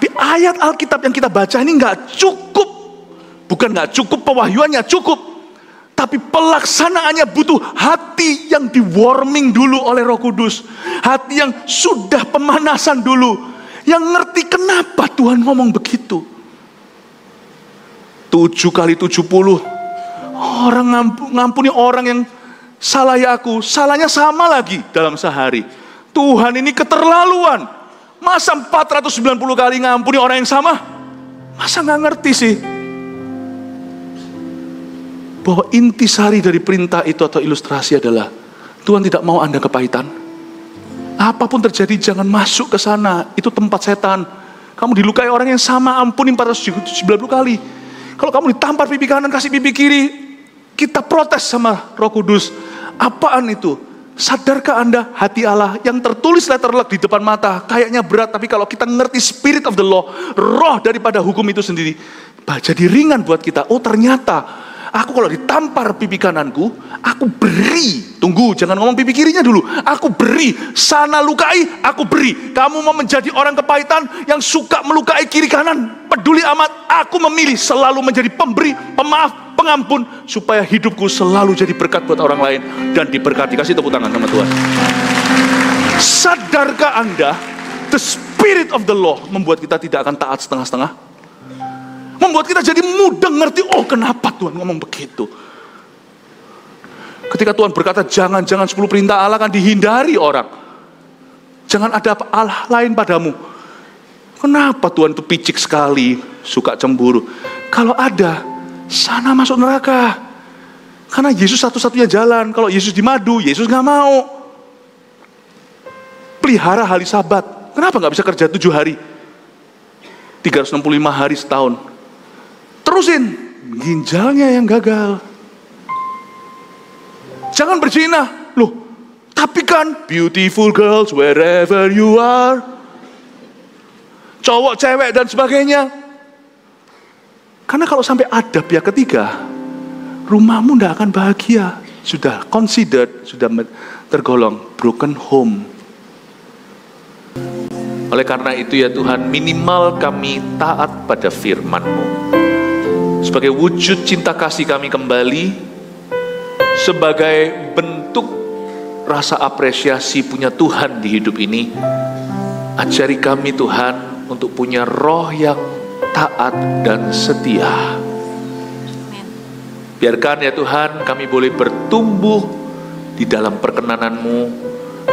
Tapi ayat Alkitab yang kita baca ini nggak cukup. Bukan nggak cukup pewahyuannya, cukup. Tapi pelaksanaannya butuh hati yang di-warming dulu oleh Roh Kudus. Hati yang sudah pemanasan dulu. Yang ngerti kenapa Tuhan ngomong begitu. 7 kali 70. Orang ngampuni orang yang salah ya aku. Salahnya sama lagi dalam sehari. Tuhan ini keterlaluan. Masa 490 kali ngampuni orang yang sama? Masa gak ngerti sih? Bahwa intisari dari perintah itu atau ilustrasi adalah Tuhan tidak mau Anda kepahitan. Apapun terjadi jangan masuk ke sana. Itu tempat setan. Kamu dilukai orang yang sama, ampuni 490 kali. Kalau kamu ditampar pipi kanan, kasih pipi kiri, kita protes sama Roh Kudus. Apaan itu? Sadarkah Anda hati Allah yang tertulis letterlock di depan mata? Kayaknya berat, tapi kalau kita ngerti spirit of the law, roh daripada hukum itu sendiri, jadi ringan buat kita. Oh ternyata, aku kalau ditampar pipi kananku, aku beri. Tunggu, jangan ngomong pipi kirinya dulu. Aku beri, sana lukai, aku beri. Kamu mau menjadi orang kepahitan yang suka melukai kiri kanan, peduli amat. Aku memilih selalu menjadi pemberi, pemaaf, pengampun, supaya hidupku selalu jadi berkat buat orang lain dan diberkati. Kasih tepuk tangan sama Tuhan. Sadarkah Anda, the spirit of the law membuat kita tidak akan taat setengah-setengah? Membuat kita jadi mudah ngerti, oh kenapa Tuhan ngomong begitu. Ketika Tuhan berkata jangan 10 perintah Allah, kan dihindari orang. Jangan ada Allah lain padamu. Kenapa Tuhan itu picik sekali, suka cemburu? Kalau ada, sana masuk neraka. Karena Yesus satu-satunya jalan. Kalau Yesus dimadu, Yesus gak mau. Pelihara hari Sabat. Kenapa gak bisa kerja 7 hari? 365 hari setahun. Terusin, ginjalnya yang gagal. Jangan berzina. Loh, tapi kan beautiful girls wherever you are. Cowok, cewek dan sebagainya. Karena kalau sampai ada pihak ketiga, rumahmu tidak akan bahagia. Sudah considered, sudah tergolong broken home. Oleh karena itu ya Tuhan, minimal kami taat pada firman-Mu. Sebagai wujud cinta kasih kami kembali, sebagai bentuk rasa apresiasi punya Tuhan di hidup ini, ajari kami Tuhan untuk punya roh yang taat dan setia. Biarkan ya Tuhan kami boleh bertumbuh di dalam perkenanan-Mu,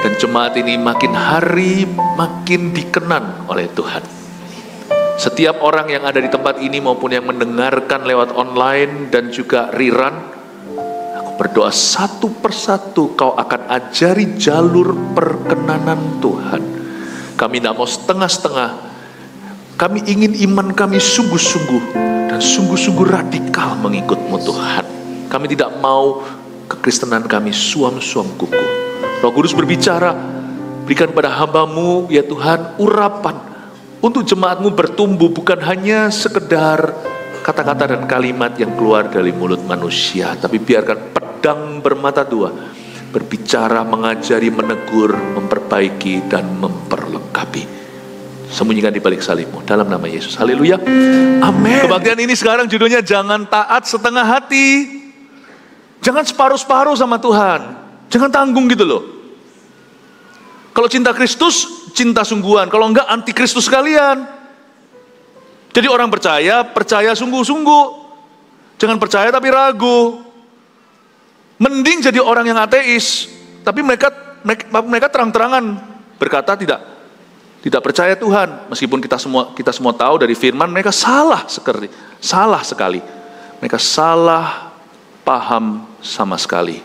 dan jemaat ini makin hari makin dikenan oleh Tuhan. Setiap orang yang ada di tempat ini maupun yang mendengarkan lewat online dan juga rerun, aku berdoa satu persatu Kau akan ajari jalur perkenanan Tuhan. Kami tidak mau setengah-setengah. Kami ingin iman kami sungguh-sungguh dan sungguh-sungguh radikal mengikut-Mu Tuhan. Kami tidak mau kekristenan kami suam-suam kuku. Roh Kudus berbicara, berikan pada hamba-Mu ya Tuhan urapan untuk jemaat-Mu bertumbuh, bukan hanya sekedar kata-kata dan kalimat yang keluar dari mulut manusia, tapi biarkan pedang bermata dua berbicara, mengajari, menegur, memperbaiki dan memperlengkapi. Sembunyikan di balik salib-Mu dalam nama Yesus. Haleluya. Amin. Kebaktian ini sekarang judulnya jangan taat setengah hati. Jangan separuh-separuh sama Tuhan. Jangan tanggung gitu loh. Kalau cinta Kristus, cinta sungguhan. Kalau enggak, anti Kristus sekalian. Jadi orang percaya, percaya sungguh-sungguh. Jangan percaya tapi ragu. Mending jadi orang yang ateis, tapi mereka terang-terangan berkata tidak percaya Tuhan, meskipun kita semua tahu dari firman mereka salah sekali. Mereka salah paham sama sekali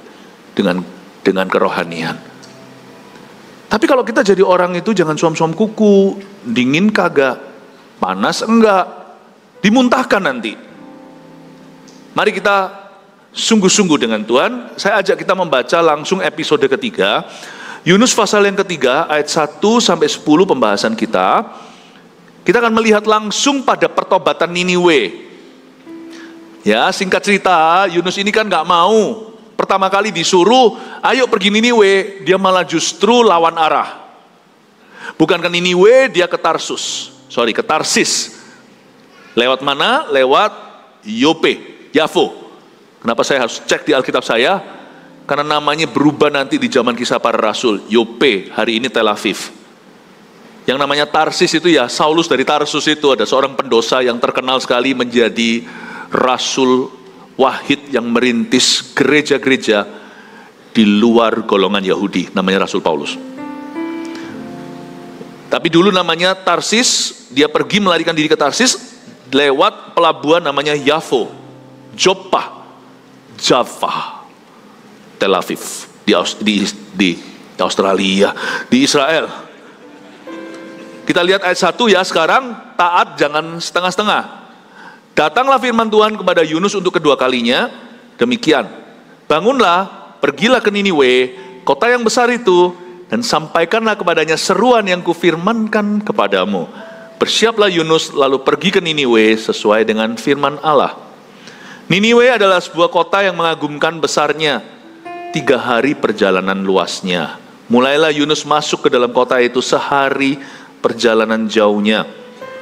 dengan kerohanian. Tapi kalau kita jadi orang itu jangan suam-suam kuku, dingin kagak, panas enggak, dimuntahkan nanti. Mari kita sungguh-sungguh dengan Tuhan. Saya ajak kita membaca langsung episode ketiga. Yunus pasal yang ketiga, ayat 1 sampai 10 pembahasan kita. Kita akan melihat langsung pada pertobatan Niniwe. Ya, singkat cerita, Yunus ini kan gak mau. Pertama kali disuruh, ayo pergi Niniwe, dia malah justru lawan arah. Bukan ke Niniwe, dia ke Tarsus. ke Tarsis. Lewat mana? Lewat Yope, Yafo. Kenapa saya harus cek di Alkitab saya? Karena namanya berubah nanti di zaman Kisah Para Rasul. Yope, hari ini Tel Aviv. Yang namanya Tarsis itu ya Saulus dari Tarsus itu, ada seorang pendosa yang terkenal sekali menjadi rasul wahid yang merintis gereja-gereja di luar golongan Yahudi, namanya Rasul Paulus. Tapi dulu namanya Tarsis, dia pergi melarikan diri ke Tarsis lewat pelabuhan namanya Yafo, Joppa, Java, Tel Aviv di Australia, di Israel. Kita lihat ayat 1 ya, sekarang taat jangan setengah-setengah. Datanglah firman Tuhan kepada Yunus untuk kedua kalinya, demikian. Bangunlah, pergilah ke Niniwe, kota yang besar itu, dan sampaikanlah kepadanya seruan yang kufirmankan kepadamu. Bersiaplah Yunus lalu pergi ke Niniwe sesuai dengan firman Allah. Niniwe adalah sebuah kota yang mengagumkan besarnya, 3 hari perjalanan luasnya. Mulailah Yunus masuk ke dalam kota itu sehari perjalanan jauhnya.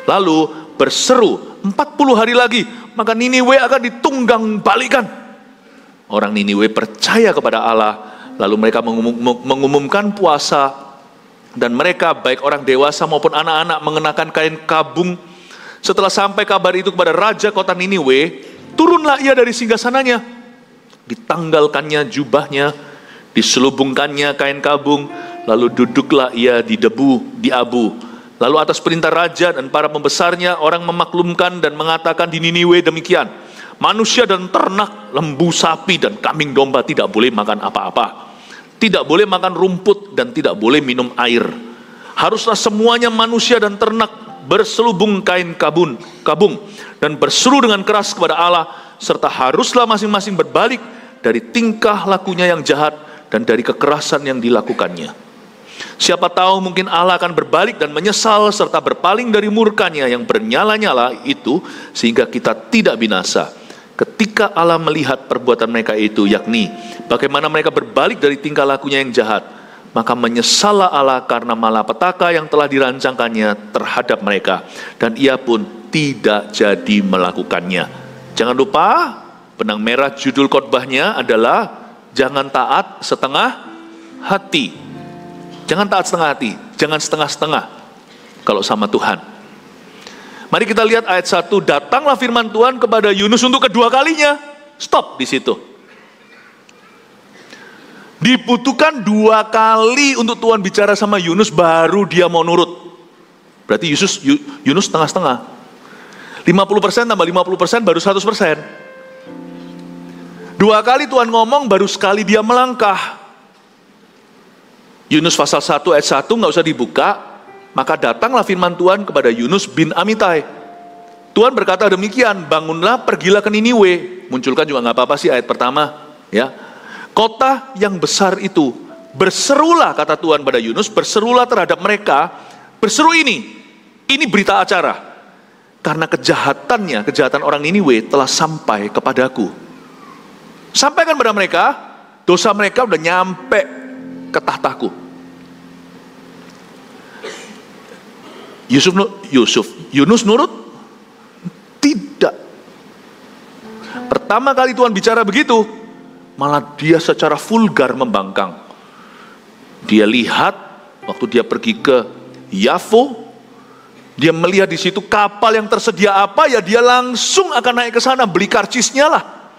Lalu berseru 40 hari lagi, maka Niniwe akan ditunggang balikan. Orang Niniwe percaya kepada Allah, lalu mereka mengumumkan puasa, dan mereka baik orang dewasa maupun anak-anak mengenakan kain kabung. Setelah sampai kabar itu kepada raja kota Niniwe, turunlah ia dari singgasananya, ditanggalkannya jubahnya, diselubungkannya kain kabung, lalu duduklah ia di debu, di abu. Lalu atas perintah raja dan para pembesarnya, orang memaklumkan dan mengatakan di Niniwe demikian, manusia dan ternak, lembu, sapi, dan kambing domba tidak boleh makan apa-apa. Tidak boleh makan rumput dan tidak boleh minum air. Haruslah semuanya manusia dan ternak berselubung kain kabung dan berseru dengan keras kepada Allah, serta haruslah masing-masing berbalik dari tingkah lakunya yang jahat dan dari kekerasan yang dilakukannya. Siapa tahu mungkin Allah akan berbalik dan menyesal serta berpaling dari murkanya yang bernyala-nyala itu, sehingga kita tidak binasa. Ketika Allah melihat perbuatan mereka itu, yakni bagaimana mereka berbalik dari tingkah lakunya yang jahat, maka menyesallah Allah karena malapetaka yang telah dirancangkannya terhadap mereka, dan ia pun tidak jadi melakukannya. Jangan lupa, benang merah judul khotbahnya adalah jangan taat setengah hati. Jangan taat setengah hati, jangan setengah-setengah kalau sama Tuhan. Mari kita lihat ayat 1, datanglah firman Tuhan kepada Yunus untuk kedua kalinya. Stop di situ. Dibutuhkan 2 kali untuk Tuhan bicara sama Yunus baru dia mau nurut. Berarti Yunus setengah-setengah. 50% tambah 50% baru 100%. 2 kali Tuhan ngomong baru sekali dia melangkah. Yunus pasal 1 ayat 1 nggak usah dibuka. Maka datanglah firman Tuhan kepada Yunus bin Amitai. Tuhan berkata demikian, bangunlah, pergilah ke Niniwe. Munculkan juga nggak apa-apa sih ayat pertama, ya. Kota yang besar itu, berserulah kata Tuhan pada Yunus, berserulah terhadap mereka. Berseru ini berita acara. Karena kejahatan orang Niniwe telah sampai kepadaku. Sampaikan pada mereka, dosa mereka udah nyampe ke tahtaku. Yunus nurut? Tidak. Pertama kali Tuhan bicara begitu, malah dia secara vulgar membangkang. Dia lihat waktu dia pergi ke Yafo, dia melihat di situ kapal yang tersedia apa, ya dia langsung akan naik ke sana, beli karcisnya lah.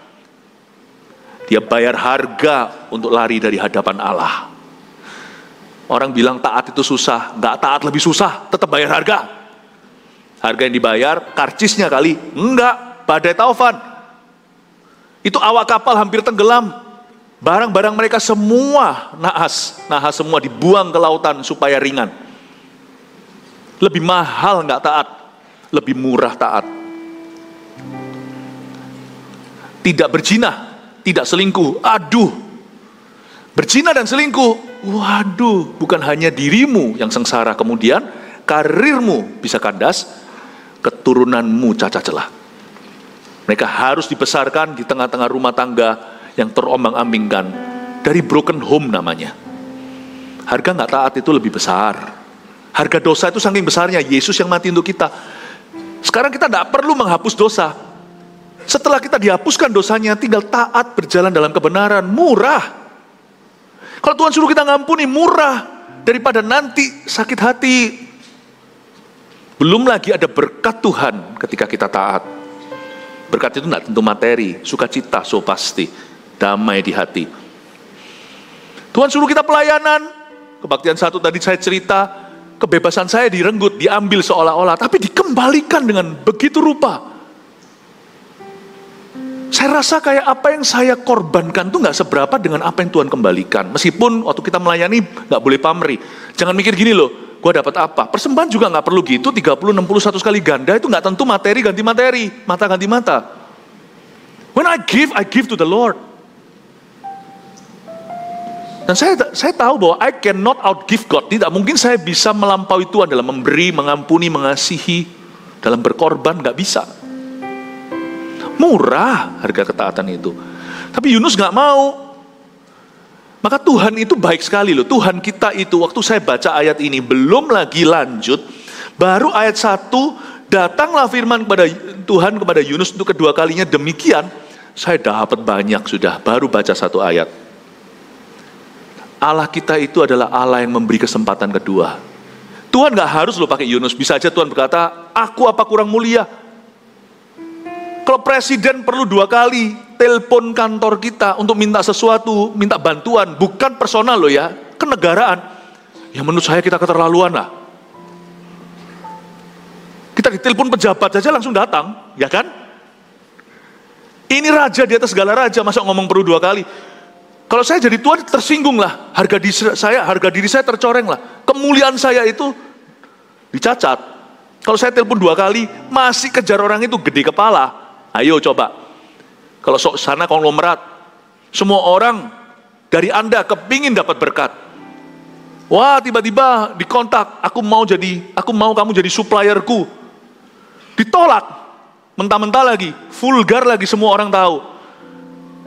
Dia bayar harga untuk lari dari hadapan Allah. Orang bilang taat itu susah, nggak taat lebih susah, tetap bayar harga. Harga yang dibayar, karcisnya kali, enggak, badai taufan. Itu awak kapal hampir tenggelam. Barang-barang mereka semua nahas semua dibuang ke lautan supaya ringan. Lebih mahal nggak taat, lebih murah taat. Tidak berzina, tidak selingkuh, aduh. Berzina dan selingkuh, waduh, bukan hanya dirimu yang sengsara, kemudian karirmu bisa kandas, keturunanmu cacat celah. Mereka harus dibesarkan di tengah-tengah rumah tangga yang terombang-ambingkan, dari broken home namanya. Harga nggak taat itu lebih besar. Harga dosa itu saking besarnya, Yesus yang mati untuk kita. Sekarang kita tidak perlu menghapus dosa. Setelah kita dihapuskan dosanya, tinggal taat berjalan dalam kebenaran, murah. Kalau Tuhan suruh kita ngampuni, murah. Daripada nanti sakit hati. Belum lagi ada berkat Tuhan ketika kita taat. Berkat itu tidak tentu materi, sukacita, so pasti, damai di hati. Tuhan suruh kita pelayanan. Kebaktian 1 tadi saya cerita, kebebasan saya direnggut, diambil seolah-olah, tapi dikembalikan dengan begitu rupa. Saya rasa kayak apa yang saya korbankan tuh gak seberapa dengan apa yang Tuhan kembalikan. Meskipun waktu kita melayani gak boleh pamrih. Jangan mikir gini loh, gue dapat apa. Persembahan juga gak perlu gitu, 30, 60, 100 kali ganda itu gak tentu materi ganti materi, mata ganti mata. When I give to the Lord. Dan saya tahu bahwa I cannot outgive God. Tidak mungkin saya bisa melampaui Tuhan dalam memberi, mengampuni, mengasihi, dalam berkorban, gak bisa. Murah harga ketaatan itu. Tapi Yunus gak mau. Maka Tuhan itu baik sekali loh. Tuhan kita itu, waktu saya baca ayat ini, belum lagi lanjut, baru ayat 1, datanglah firman kepada Tuhan kepada Yunus untuk kedua kalinya demikian. Saya dapat banyak sudah, baru baca 1 ayat. Allah kita itu adalah Allah yang memberi kesempatan kedua. Tuhan gak harus loh pakai Yunus. Bisa aja Tuhan berkata, aku apa kurang mulia? Kalau presiden perlu 2 kali telepon kantor kita untuk minta sesuatu, minta bantuan, bukan personal loh ya, kenegaraan. Ya menurut saya kita keterlaluan lah. Kita ditelepon pejabat saja langsung datang, ya kan? Ini raja di atas segala raja, masa ngomong perlu 2 kali? Kalau saya jadi Tuhan tersinggung lah, harga diri saya tercoreng lah, kemuliaan saya itu dicacat. Kalau saya telepon 2 kali, masih kejar orang itu gede kepala. Ayo coba, kalau sana konglomerat, semua orang dari Anda kepingin dapat berkat. Wah tiba-tiba dikontak, aku mau kamu jadi supplierku. Ditolak, mentah-mentah lagi, vulgar lagi semua orang tahu.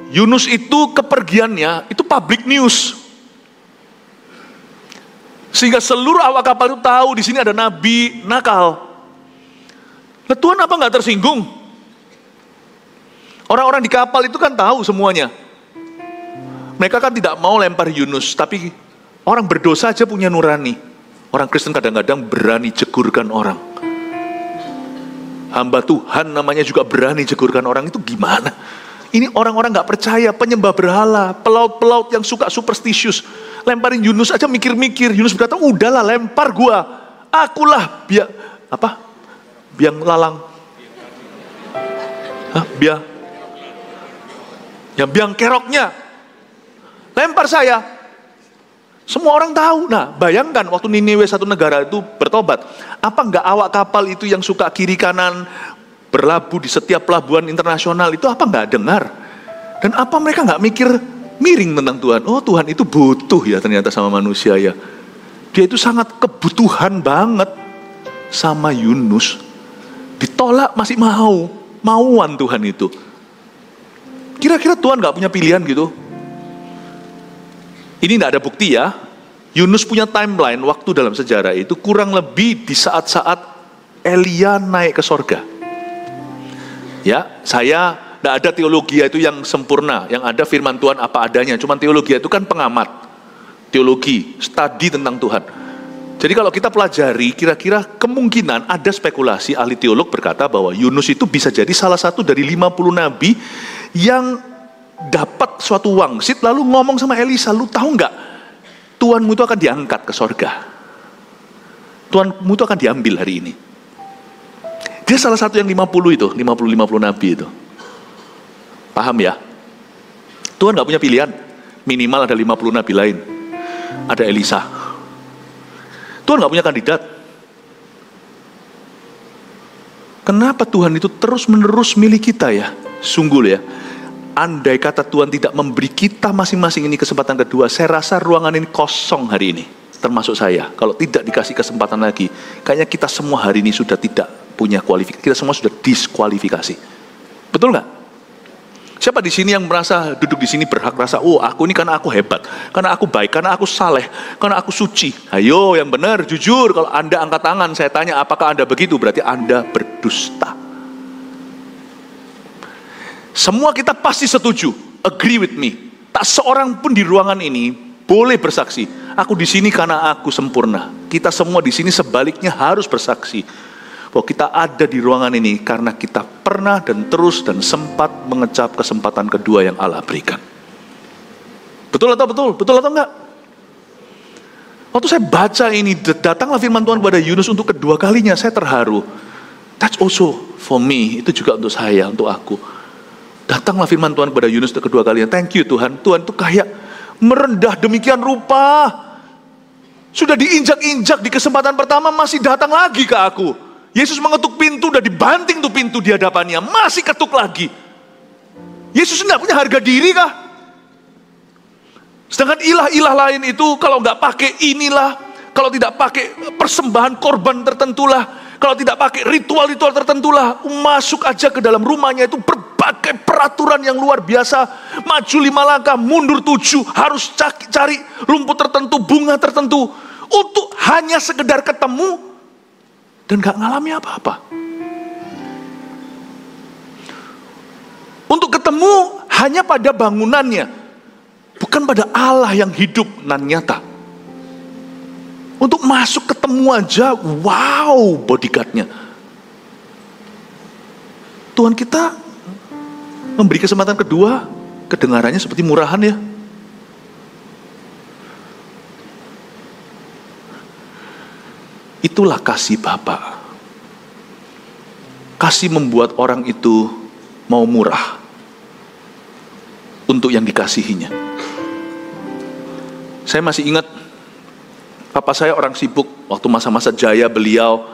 Yunus itu kepergiannya, itu public news. Sehingga seluruh awak kapal itu tahu di sini ada nabi nakal. Nah, Tuhan apa nggak tersinggung? Orang-orang di kapal itu kan tahu semuanya. Mereka kan tidak mau lempar Yunus, tapi orang berdosa aja punya nurani. Orang Kristen kadang-kadang berani jegurkan orang. Hamba Tuhan namanya juga berani jegurkan orang, itu gimana? Ini orang-orang gak percaya, penyembah berhala, pelaut-pelaut yang suka superstitious. Lemparin Yunus aja mikir-mikir. Yunus berkata, udahlah lempar gua. Akulah biang lalang. Yang biang keroknya. Lempar saya. Semua orang tahu. Nah, bayangkan waktu Niniwe satu negara itu bertobat. Apa enggak awak kapal itu yang suka kiri kanan berlabuh di setiap pelabuhan internasional itu apa enggak dengar? Dan apa mereka enggak mikir miring tentang Tuhan? Oh, Tuhan itu butuh ya ternyata sama manusia ya. Dia itu sangat kebutuhan banget sama Yunus. Ditolak masih mauan Tuhan itu. Kira-kira Tuhan gak punya pilihan gitu? Ini gak ada bukti ya. Yunus punya timeline waktu dalam sejarah itu kurang lebih di saat-saat Elia naik ke sorga. Ya, saya gak ada teologi itu yang sempurna. Yang ada firman Tuhan apa adanya. Cuman teologi itu kan pengamat. Teologi, studi tentang Tuhan. Jadi kalau kita pelajari, kira-kira kemungkinan ada spekulasi ahli teolog berkata bahwa Yunus itu bisa jadi salah satu dari 50 nabi yang dapat suatu wangsit lalu ngomong sama Elisa, lu tahu nggak Tuhanmu itu akan diangkat ke sorga, Tuhanmu itu akan diambil hari ini. Dia salah satu yang 50 itu, 50 nabi itu. Paham ya? Tuhan nggak punya pilihan, minimal ada 50 nabi lain, ada Elisa. Tuhan nggak punya kandidat. Kenapa Tuhan itu terus-menerus milih kita ya? Sungguh ya, andai kata Tuhan tidak memberi kita masing-masing ini kesempatan kedua, saya rasa ruangan ini kosong hari ini, termasuk saya. Kalau tidak dikasih kesempatan lagi, kayaknya kita semua hari ini sudah tidak punya kualifikasi, kita semua sudah diskualifikasi. Betul nggak? Siapa di sini yang merasa duduk di sini berhak rasa, oh aku ini karena aku hebat, karena aku baik, karena aku saleh, karena aku suci. Ayo yang benar, jujur. Kalau Anda angkat tangan, saya tanya apakah Anda begitu? Berarti Anda berdusta. Semua kita pasti setuju, agree with me. Tak seorang pun di ruangan ini boleh bersaksi, aku di sini karena aku sempurna. Kita semua di sini sebaliknya harus bersaksi bahwa kita ada di ruangan ini karena kita pernah dan terus dan sempat mengecap kesempatan kedua yang Allah berikan. Betul atau betul? Betul atau enggak? Waktu saya baca ini, datanglah firman Tuhan kepada Yunus untuk kedua kalinya, saya terharu. That's also for me, itu juga untuk saya, untuk aku. Datanglah firman Tuhan kepada Yunus untuk kedua kalinya. Thank you Tuhan. Tuhan itu kayak merendah demikian rupa. Sudah diinjak-injak di kesempatan pertama, masih datang lagi ke aku. Yesus mengetuk pintu, udah dibanting tuh pintu di hadapannya, masih ketuk lagi. Yesus enggak punya harga diri kah? Sedangkan ilah-ilah lain itu kalau nggak pakai inilah, kalau tidak pakai persembahan korban tertentulah, kalau tidak pakai ritual-ritual tertentulah, masuk aja ke dalam rumahnya itu berbagai peraturan yang luar biasa. Maju 5 langkah, mundur 7, harus cari rumput tertentu, bunga tertentu, untuk hanya sekedar ketemu dan gak ngalami apa-apa. Untuk ketemu hanya pada bangunannya, bukan pada Allah yang hidup dan nyata. Untuk masuk ketemu aja, wow, bodyguardnya. Tuhan kita memberi kesempatan kedua, kedengarannya seperti murahan ya. Itulah kasih Bapa. Kasih membuat orang itu mau murah untuk yang dikasihinya. Saya masih ingat Papa saya orang sibuk, waktu masa-masa jaya beliau,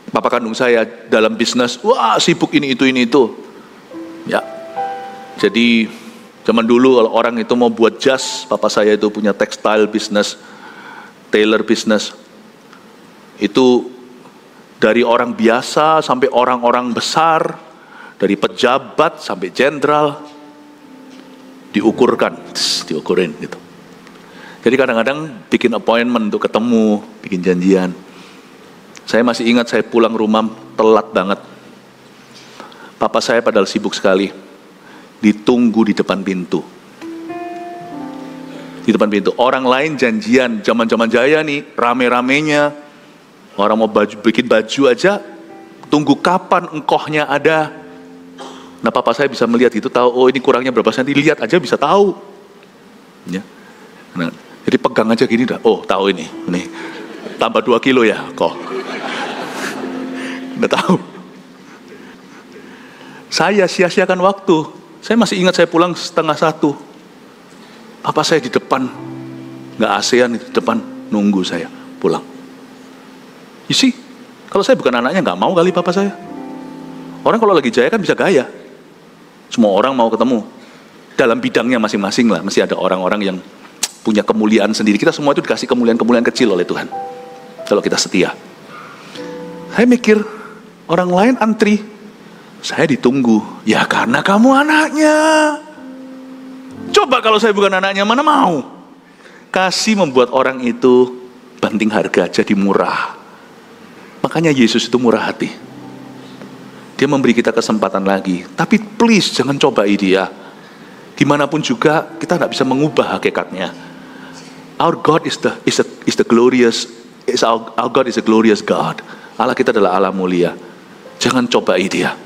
Papa kandung saya dalam bisnis, wah sibuk ini itu. Ya, jadi zaman dulu kalau orang itu mau buat jas, Papa saya itu punya textile business, tailor business. Itu dari orang biasa sampai orang-orang besar, dari pejabat sampai jenderal, diukurin gitu. Jadi kadang-kadang bikin appointment untuk ketemu, bikin janjian. Saya masih ingat saya pulang rumah telat banget. Papa saya padahal sibuk sekali, ditunggu di depan pintu. Di depan pintu. Orang lain janjian, zaman-zaman jaya nih, rame-ramenya. Orang mau bikin baju aja, tunggu kapan engkohnya ada. Nah papa saya bisa melihat itu, tahu, oh ini kurangnya berapa senti, lihat aja bisa tahu. Ya. Nah, jadi pegang aja gini dah, oh tahu ini tambah 2 kilo ya kok. Udah tahu. Saya sia-siakan waktu. Saya masih ingat saya pulang 12:30. Papa saya di depan, nggak ASEAN di depan nunggu saya pulang. You see, kalau saya bukan anaknya nggak mau kali papa saya. Orang kalau lagi jaya kan bisa gaya. Semua orang mau ketemu. Dalam bidangnya masing-masing lah, mesti ada orang-orang yang punya kemuliaan sendiri. Kita semua itu dikasih kemuliaan-kemuliaan kecil oleh Tuhan. Kalau kita setia. Saya mikir, orang lain antri, saya ditunggu. Ya karena kamu anaknya. Coba kalau saya bukan anaknya, mana mau? Kasih membuat orang itu banting harga, jadi murah. Makanya Yesus itu murah hati. Dia memberi kita kesempatan lagi. Tapi please jangan cobai dia. Dimanapun juga kita tidak bisa mengubah hakikatnya. Our God is the glorious. Our God is a glorious God. Allah kita adalah Allah mulia. Jangan cobai dia.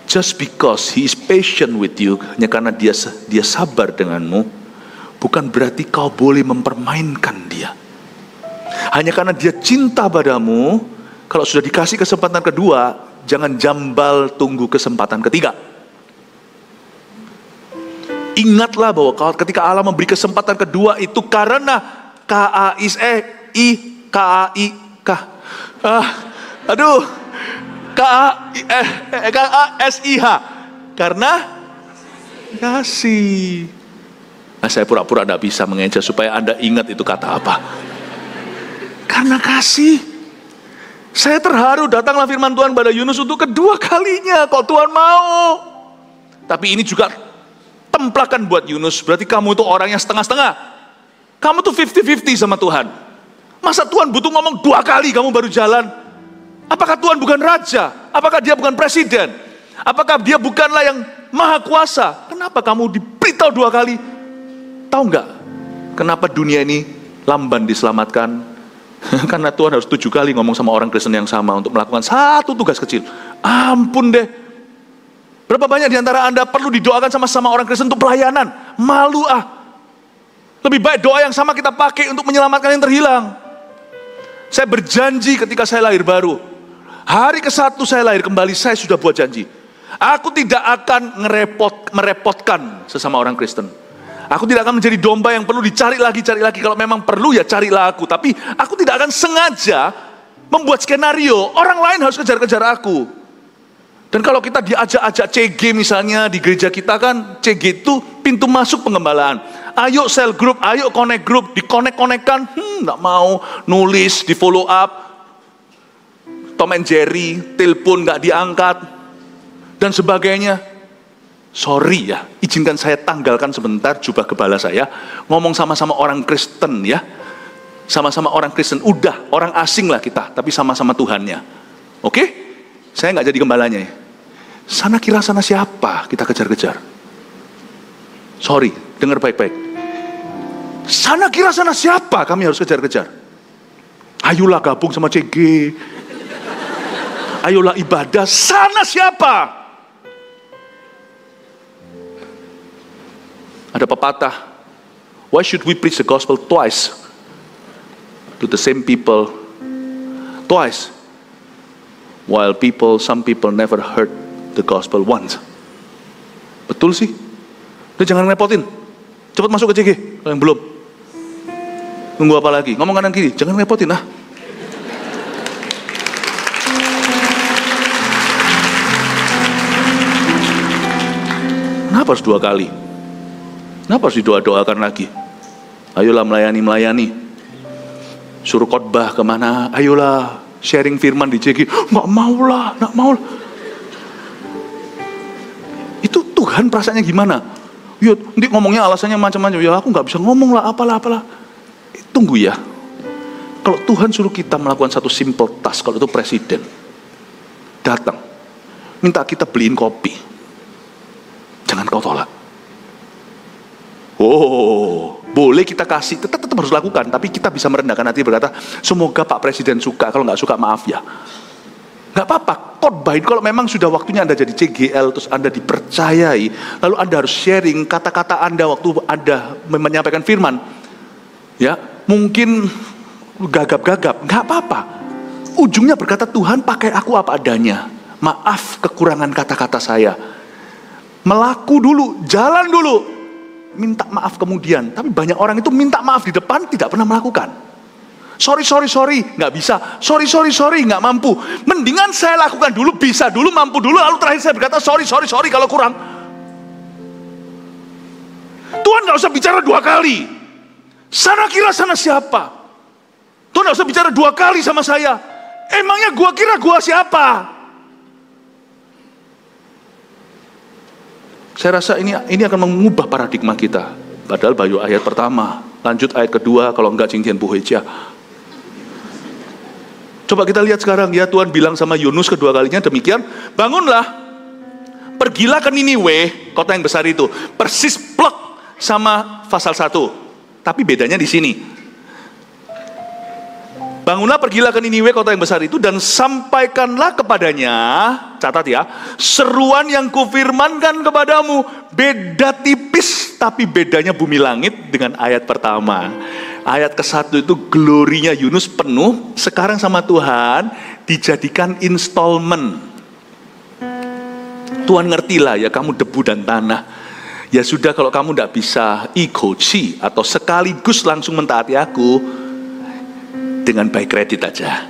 Just because He is patient with you, hanya karena dia sabar denganmu, bukan berarti kau boleh mempermainkan dia. Hanya karena dia cinta padamu, kalau sudah dikasih kesempatan kedua, jangan jambal tunggu kesempatan ketiga. Ingatlah bahwa ketika Allah memberi kesempatan kedua itu karena K-A-S-I-H. Karena kasih. Nah, saya pura-pura tidak bisa mengeja supaya Anda ingat itu kata apa. Karena kasih. Saya terharu, datanglah firman Tuhan pada Yunus untuk kedua kalinya. Kok Tuhan mau? Tapi ini juga templakan buat Yunus. Berarti kamu itu orang yang setengah-setengah. Kamu tuh 50-50 sama Tuhan. Masa Tuhan butuh ngomong 2 kali kamu baru jalan? Apakah Tuhan bukan raja? Apakah dia bukan presiden? Apakah dia bukanlah yang maha kuasa? Kenapa kamu diberitahu 2 kali? Tahu nggak kenapa dunia ini lamban diselamatkan? Karena Tuhan harus 7 kali ngomong sama orang Kristen yang sama untuk melakukan satu tugas kecil. Ampun deh. Berapa banyak di antara Anda perlu didoakan sama orang Kristen untuk pelayanan? Malu ah. Lebih baik doa yang sama kita pakai untuk menyelamatkan yang terhilang. Saya berjanji ketika saya lahir baru, hari ke-1 saya lahir kembali, saya sudah buat janji. Aku tidak akan merepotkan sesama orang Kristen. Aku tidak akan menjadi domba yang perlu dicari lagi. Kalau memang perlu ya carilah aku. Tapi aku tidak akan sengaja membuat skenario, orang lain harus kejar-kejar aku. Dan kalau kita diajak-ajak CG misalnya di gereja kita kan, CG itu pintu masuk pengembalaan. Ayo cell group, ayo connect group, di-connect-connectkan, nggak mau nulis, di follow up, Tom and Jerry, telepon nggak diangkat, dan sebagainya. Sorry ya, izinkan saya tanggalkan sebentar jubah kebala saya, ngomong sama-sama orang Kristen ya, sama-sama orang Kristen, udah orang asing lah kita, tapi sama-sama Tuhannya. Oke? Saya nggak jadi gembalanya ya. Sana kira sana siapa kita kejar-kejar? Sorry, dengar baik-baik. Sana kira sana siapa kami harus kejar-kejar? Ayolah gabung sama CG. Ayolah ibadah. Sana siapa? Ada pepatah. Why should we preach the gospel twice to the same people? Twice. While some people never heard the gospel once. Betul sih. Udah jangan ngerepotin. Cepat masuk ke CG kalau yang belum. Tunggu apa lagi? Ngomong kanan kiri, jangan ngerepotin ah. Kenapa harus 2 kali? Kenapa harus didoa-doakan lagi? Ayolah melayani. Suruh khotbah kemana? Ayolah sharing firman di CG. Nggak mau lah. Itu Tuhan perasaannya gimana? Ya, nanti ngomongnya alasannya macam-macam. Ya aku nggak bisa ngomong lah, apalah. Tunggu ya. Kalau Tuhan suruh kita melakukan satu simple task, kalau itu presiden datang, minta kita beliin kopi, jangan kau tolak. Oh, boleh kita kasih, tetap harus lakukan. Tapi kita bisa merendahkan hati berkata, semoga Pak Presiden suka. Kalau nggak suka maaf ya. Nggak apa-apa, khotbahin. Kalau memang sudah waktunya Anda jadi CGL, terus Anda dipercayai, lalu Anda harus sharing kata-kata Anda waktu Anda menyampaikan firman. Ya, mungkin gagap-gagap, nggak apa-apa. Ujungnya berkata, Tuhan pakai aku apa adanya. Maaf kekurangan kata-kata saya. Melaku dulu, jalan dulu. Minta maaf kemudian. Tapi banyak orang itu minta maaf di depan, tidak pernah melakukan. Sorry, nggak bisa. Sorry, nggak mampu. Mendingan saya lakukan dulu, bisa dulu, mampu dulu, lalu terakhir saya berkata sorry kalau kurang. Tuhan nggak usah bicara 2 kali. Sana kira sana siapa? Tuhan nggak usah bicara 2 kali sama saya. Emangnya gua kira gua siapa? Saya rasa ini akan mengubah paradigma kita. Padahal baru ayat pertama, lanjut ayat kedua, kalau enggak Jingtian Buheja. Coba kita lihat sekarang ya, Tuhan bilang sama Yunus kedua kalinya demikian, bangunlah, pergilah ke Niniwe, kota yang besar itu, persis plek sama pasal 1. Tapi bedanya di sini. Bangunlah, pergilah ke Niniwe, kota yang besar itu, dan sampaikanlah kepadanya, catat ya, seruan yang kufirmankan kepadamu. Beda tipis, tapi bedanya bumi langit dengan ayat pertama. Ayat ke-1 itu glorinya Yunus penuh, sekarang sama Tuhan dijadikan installment. Tuhan ngertilah ya, kamu debu dan tanah. Ya sudah, kalau kamu tidak bisa igoci atau sekaligus langsung mentaati aku, dengan baik kredit aja.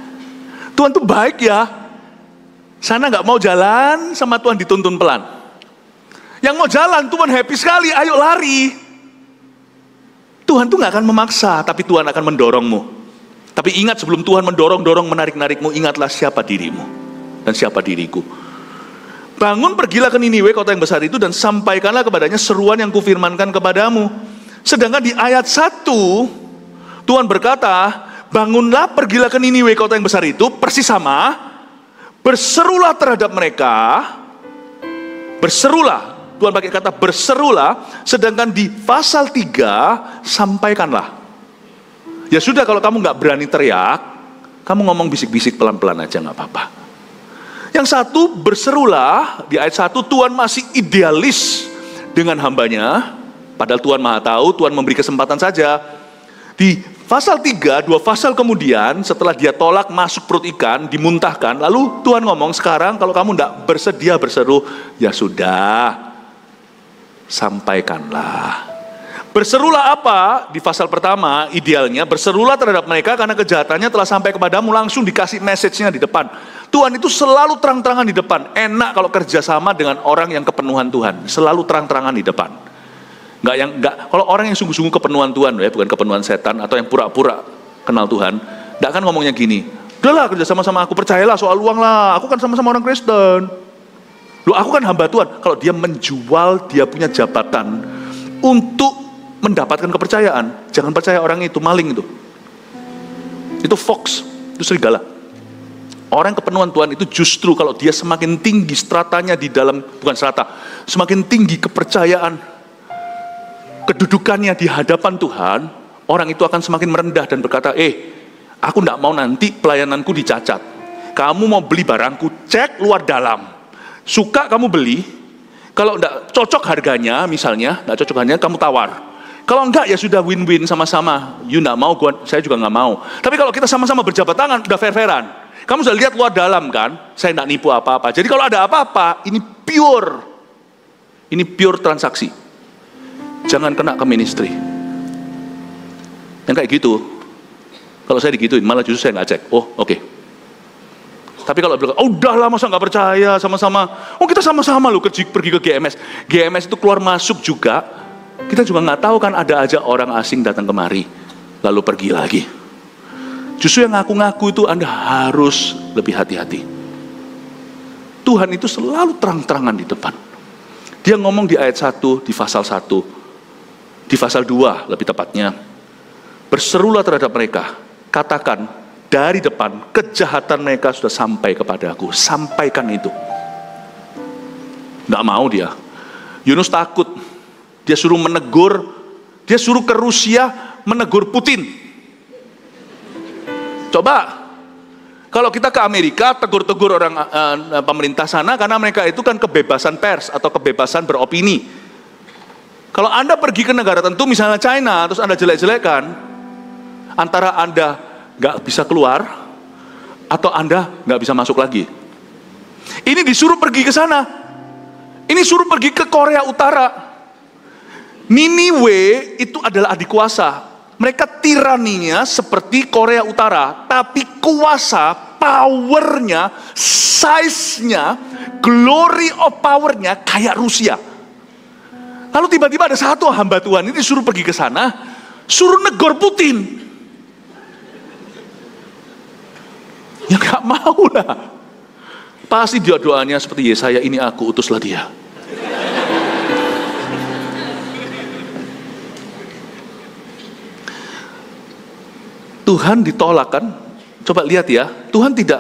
Tuhan tuh baik ya. Sana nggak mau jalan, sama Tuhan dituntun pelan. Yang mau jalan, Tuhan happy sekali, ayo lari. Tuhan tuh nggak akan memaksa, tapi Tuhan akan mendorongmu. Tapi ingat, sebelum Tuhan mendorong, menarik-narikmu, ingatlah siapa dirimu dan siapa diriku. bangun pergilah ke Niniwe, kota yang besar itu, dan sampaikanlah kepadanya seruan yang kufirmankan kepadamu. Sedangkan di ayat 1, Tuhan berkata, bangunlah pergilah ke Niniwe, kota yang besar itu, persis sama, berserulah terhadap mereka, berserulah, Tuhan pakai kata berserulah. Sedangkan di pasal 3, sampaikanlah. Ya sudah, kalau kamu nggak berani teriak, kamu ngomong bisik-bisik pelan-pelan aja, nggak apa-apa. Yang satu, berserulah, di ayat 1 Tuhan masih idealis dengan hambanya, padahal Tuhan Maha tahu, Tuhan memberi kesempatan saja. Di pasal 3, 2 pasal kemudian, setelah dia tolak masuk perut ikan, dimuntahkan, lalu Tuhan ngomong, sekarang kalau kamu tidak bersedia berseru, ya sudah, sampaikanlah. Berserulah apa? Di pasal pertama, idealnya berserulah terhadap mereka karena kejahatannya telah sampai kepadamu, langsung dikasih message-nya di depan. Tuhan itu selalu terang-terangan di depan. Enak kalau kerjasama dengan orang yang kepenuhan Tuhan, selalu terang-terangan di depan. Kalau orang yang sungguh-sungguh kepenuhan Tuhan, ya bukan kepenuhan setan atau yang pura-pura kenal Tuhan, tidak akan ngomongnya gini, udahlah kerjasama sama aku, percayalah soal uang lah, aku kan sama-sama orang Kristen. Loh, aku kan hamba Tuhan. Kalau dia menjual, dia punya jabatan untuk mendapatkan kepercayaan, jangan percaya orang itu, maling itu. Itu fox, itu serigala. Orang kepenuhan Tuhan itu justru kalau dia semakin tinggi stratanya di dalam, bukan strata, semakin tinggi kepercayaan, kedudukannya di hadapan Tuhan, orang itu akan semakin merendah dan berkata, aku tidak mau nanti pelayananku dicacat. Kamu mau beli barangku, cek luar dalam. Suka kamu beli, kalau tidak cocok harganya, misalnya, tidak cocok harganya, kamu tawar. Kalau enggak, ya sudah win-win sama-sama. You tidak mau, saya juga nggak mau. Tapi kalau kita sama-sama berjabat tangan, udah fair-fairan. Kamu sudah lihat luar dalam kan? Saya tidak nipu apa-apa. Jadi kalau ada apa-apa, ini pure transaksi. Jangan kena ke ministry. Yang kayak gitu, kalau saya digituin, malah justru saya nggak cek. Oh, oke. Tapi kalau bilang, udahlah masa nggak percaya sama-sama. Oh, kita sama-sama loh pergi ke GMS. GMS itu keluar masuk juga. Kita juga nggak tahu kan, ada aja orang asing datang kemari, lalu pergi lagi. Justru yang ngaku-ngaku itu Anda harus lebih hati-hati. Tuhan itu selalu terang-terangan di depan. Dia ngomong di ayat 1, di pasal 1, di pasal 2 lebih tepatnya, berserulah terhadap mereka, katakan dari depan, kejahatan mereka sudah sampai kepadaku. Sampaikan itu. Nggak mau dia. Yunus takut. Dia suruh menegur, dia suruh ke Rusia menegur Putin. Coba, kalau kita ke Amerika, tegur-tegur orang pemerintah sana, karena mereka itu kan kebebasan pers atau kebebasan beropini. Kalau Anda pergi ke negara tentu, misalnya China, terus Anda jelek-jelekan, antara Anda nggak bisa keluar, atau Anda nggak bisa masuk lagi. Ini disuruh pergi ke sana. Ini suruh pergi ke Korea Utara. Niniwe itu adalah adik kuasa. Mereka tiraninya seperti Korea Utara, tapi kuasa, powernya, size-nya, glory of powernya kayak Rusia. Lalu tiba-tiba ada satu hamba Tuhan ini suruh pergi ke sana, suruh negor Putin. Ya gak mau lah. Pasti dia doanya seperti Yesaya, ini aku, utuslah dia. Tuhan ditolak kan? Coba lihat ya, Tuhan tidak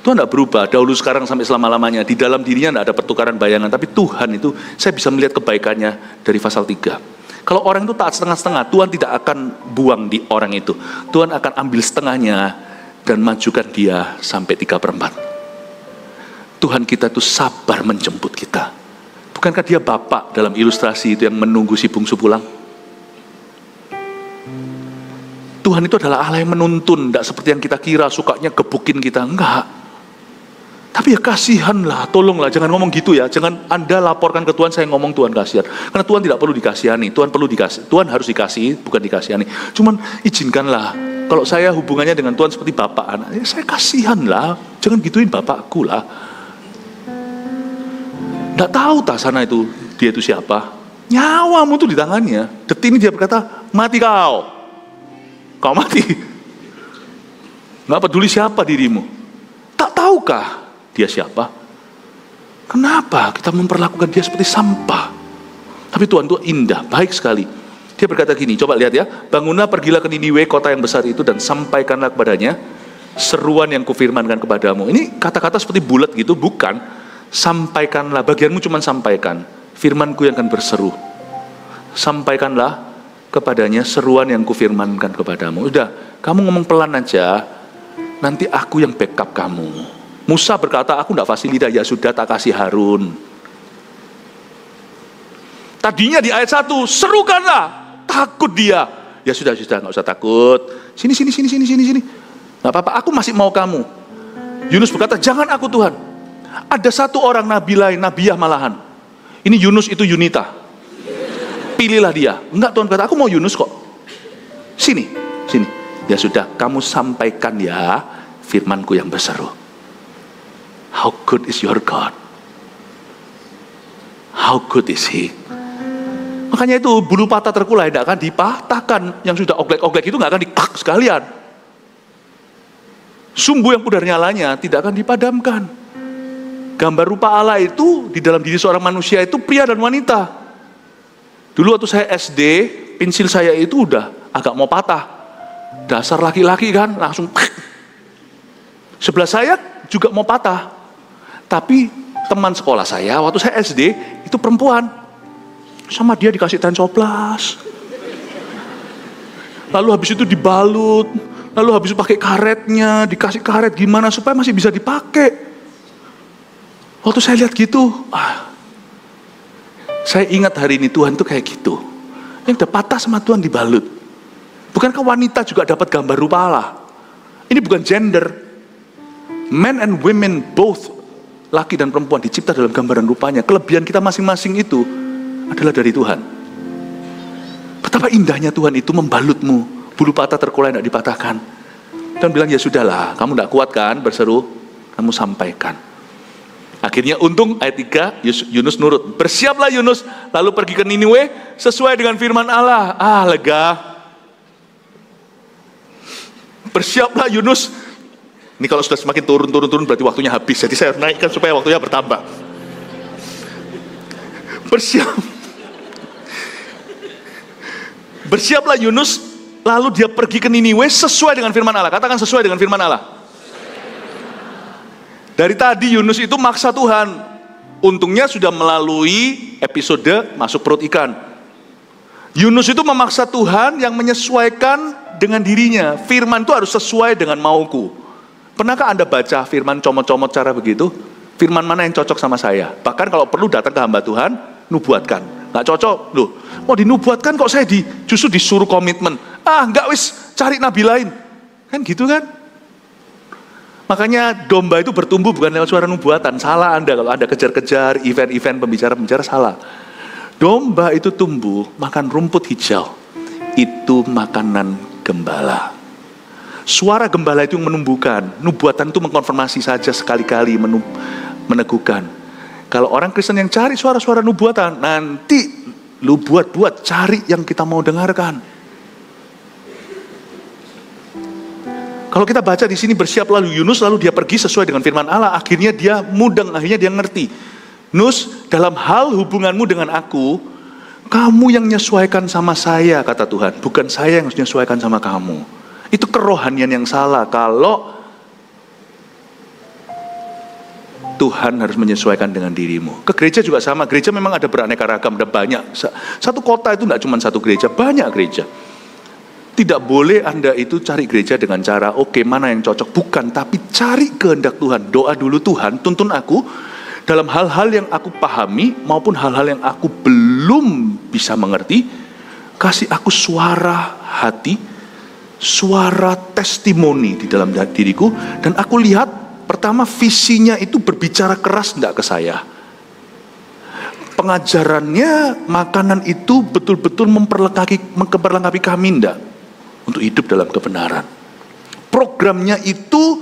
Tuhan tidak berubah dahulu sekarang sampai selama-lamanya. Di dalam dirinya tidak ada pertukaran bayangan. Tapi Tuhan itu, saya bisa melihat kebaikannya dari pasal 3. Kalau orang itu taat setengah-setengah, Tuhan tidak akan buang di orang itu. Tuhan akan ambil setengahnya dan majukan dia sampai 3/4. Tuhan kita itu sabar menjemput kita. Bukankah dia Bapak dalam ilustrasi itu yang menunggu si bungsu pulang? Tuhan itu adalah Allah yang menuntun, tidak seperti yang kita kira, sukanya gebukin kita, enggak. Tapi ya kasihanlah, tolonglah, jangan ngomong gitu ya, jangan Anda laporkan ke Tuhan, saya ngomong Tuhan kasihan. Karena Tuhan tidak perlu dikasihani, Tuhan perlu dikasih, Tuhan harus dikasihi, bukan dikasihani. Cuman izinkanlah, kalau saya hubungannya dengan Tuhan seperti bapak anak, ya saya kasihanlah, jangan gituin bapakku lah. Tidak tahu tak sana itu, dia itu siapa, nyawamu itu di tangannya. Detik ini dia berkata, mati kau mati. Nggak peduli siapa dirimu. Tak tahukah dia siapa? Kenapa kita memperlakukan dia seperti sampah? Tapi Tuhan itu indah, baik sekali. Dia berkata gini, coba lihat ya. Bangunlah, pergilah ke Niniwe, kota yang besar itu, dan sampaikanlah kepadanya seruan yang kufirmankan kepadamu. Ini kata-kata seperti bulat gitu, bukan. Sampaikanlah, bagianmu cuma sampaikan. Firmanku yang akan berseru. Sampaikanlah kepadanya seruan yang kufirmankan kepadamu. Udah, kamu ngomong pelan aja, nanti aku yang backup kamu. Musa berkata, aku tidak fasilita, ya sudah tak kasih Harun. Tadinya di ayat 1, serukanlah, takut dia. Ya sudah, nggak usah takut. Sini. Nggak apa-apa, aku masih mau kamu. Yunus berkata, jangan aku Tuhan. Ada satu orang nabi lain, nabiyah malahan. Ini Yunus, itu Yunita. Pilihlah dia. Enggak, Tuhan kata, aku mau Yunus kok. Sini. Ya sudah, kamu sampaikan ya firmanku yang berseru. How good is your God? How good is He? Makanya itu bulu patah terkulai tidak akan dipatahkan. Yang sudah oglek-oglek itu nggak akan dikak sekalian. Sumbu yang pudar nyalanya tidak akan dipadamkan. Gambar rupa Allah itu di dalam diri seorang manusia itu pria dan wanita. Dulu waktu saya SD, pensil saya itu udah agak mau patah. Dasar laki-laki kan, langsung. Sebelah saya juga mau patah. Tapi teman sekolah saya waktu saya SD itu perempuan. Sama dia dikasih tensoblas. Lalu habis itu dibalut. Lalu habis itu pakai karetnya, dikasih karet gimana supaya masih bisa dipakai. Waktu saya lihat gitu, saya ingat hari ini Tuhan tuh kayak gitu. Yang udah patah sama Tuhan dibalut. Bukankah wanita juga dapat gambar rupa Allah? Ini bukan gender. Men and women both, laki dan perempuan dicipta dalam gambaran rupanya. Kelebihan kita masing-masing itu adalah dari Tuhan. Betapa indahnya Tuhan itu membalutmu. Bulu patah terkulai tidak dipatahkan. Dan bilang, ya sudahlah, kamu tidak kuat kan berseru, kamu sampaikan. Akhirnya untung ayat 3 Yunus nurut. Bersiaplah Yunus, lalu pergi ke Niniwe sesuai dengan firman Allah. Lega. Bersiaplah Yunus. Ini kalau sudah semakin turun berarti waktunya habis. Jadi saya naikkan supaya waktunya bertambah. Bersiaplah Yunus, lalu dia pergi ke Niniwe sesuai dengan firman Allah. Katakan sesuai dengan firman Allah. Dari tadi Yunus itu maksa Tuhan. Untungnya sudah melalui episode masuk perut ikan. Yunus itu memaksa Tuhan yang menyesuaikan dengan dirinya. Firman itu harus sesuai dengan mauku. Pernahkah Anda baca firman comot-comot cara begitu? Firman mana yang cocok sama saya? Bahkan kalau perlu datang ke hamba Tuhan, nubuatkan. Nggak cocok, loh. Mau dinubuatkan kok saya justru disuruh komitmen. Enggak wis, cari nabi lain. Kan gitu kan? Makanya domba itu bertumbuh bukan lewat suara nubuatan. Salah Anda kalau Anda kejar-kejar event-event pembicara-pembicara, salah. Domba itu tumbuh makan rumput hijau. Itu makanan gembala. Suara gembala itu yang menumbuhkan. Nubuatan itu mengkonfirmasi saja sekali-kali, meneguhkan. Kalau orang Kristen yang cari suara-suara nubuatan, nanti lu buat-buat, cari yang kita mau dengarkan. Kalau kita baca di sini, bersiap lalu Yunus, lalu dia pergi sesuai dengan firman Allah. Akhirnya dia mudeng, akhirnya dia ngerti. Nus, dalam hal hubunganmu dengan aku, kamu yang menyesuaikan sama saya, kata Tuhan. Bukan saya yang harus menyesuaikan sama kamu. Itu kerohanian yang salah. Kalau Tuhan harus menyesuaikan dengan dirimu. Ke gereja juga sama. Gereja memang ada beraneka ragam, ada banyak. Satu kota itu tidak cuma satu gereja, banyak gereja. Tidak boleh Anda itu cari gereja dengan cara, oke, mana yang cocok. Bukan, tapi cari kehendak Tuhan. Doa dulu, Tuhan, tuntun aku dalam hal-hal yang aku pahami maupun hal-hal yang aku belum bisa mengerti. Kasih aku suara hati, suara testimoni di dalam diriku. Dan aku lihat, pertama visinya itu berbicara keras enggak ke saya. Pengajarannya, makanan itu betul-betul memperlengkapi kami enggak untuk hidup dalam kebenaran. Programnya itu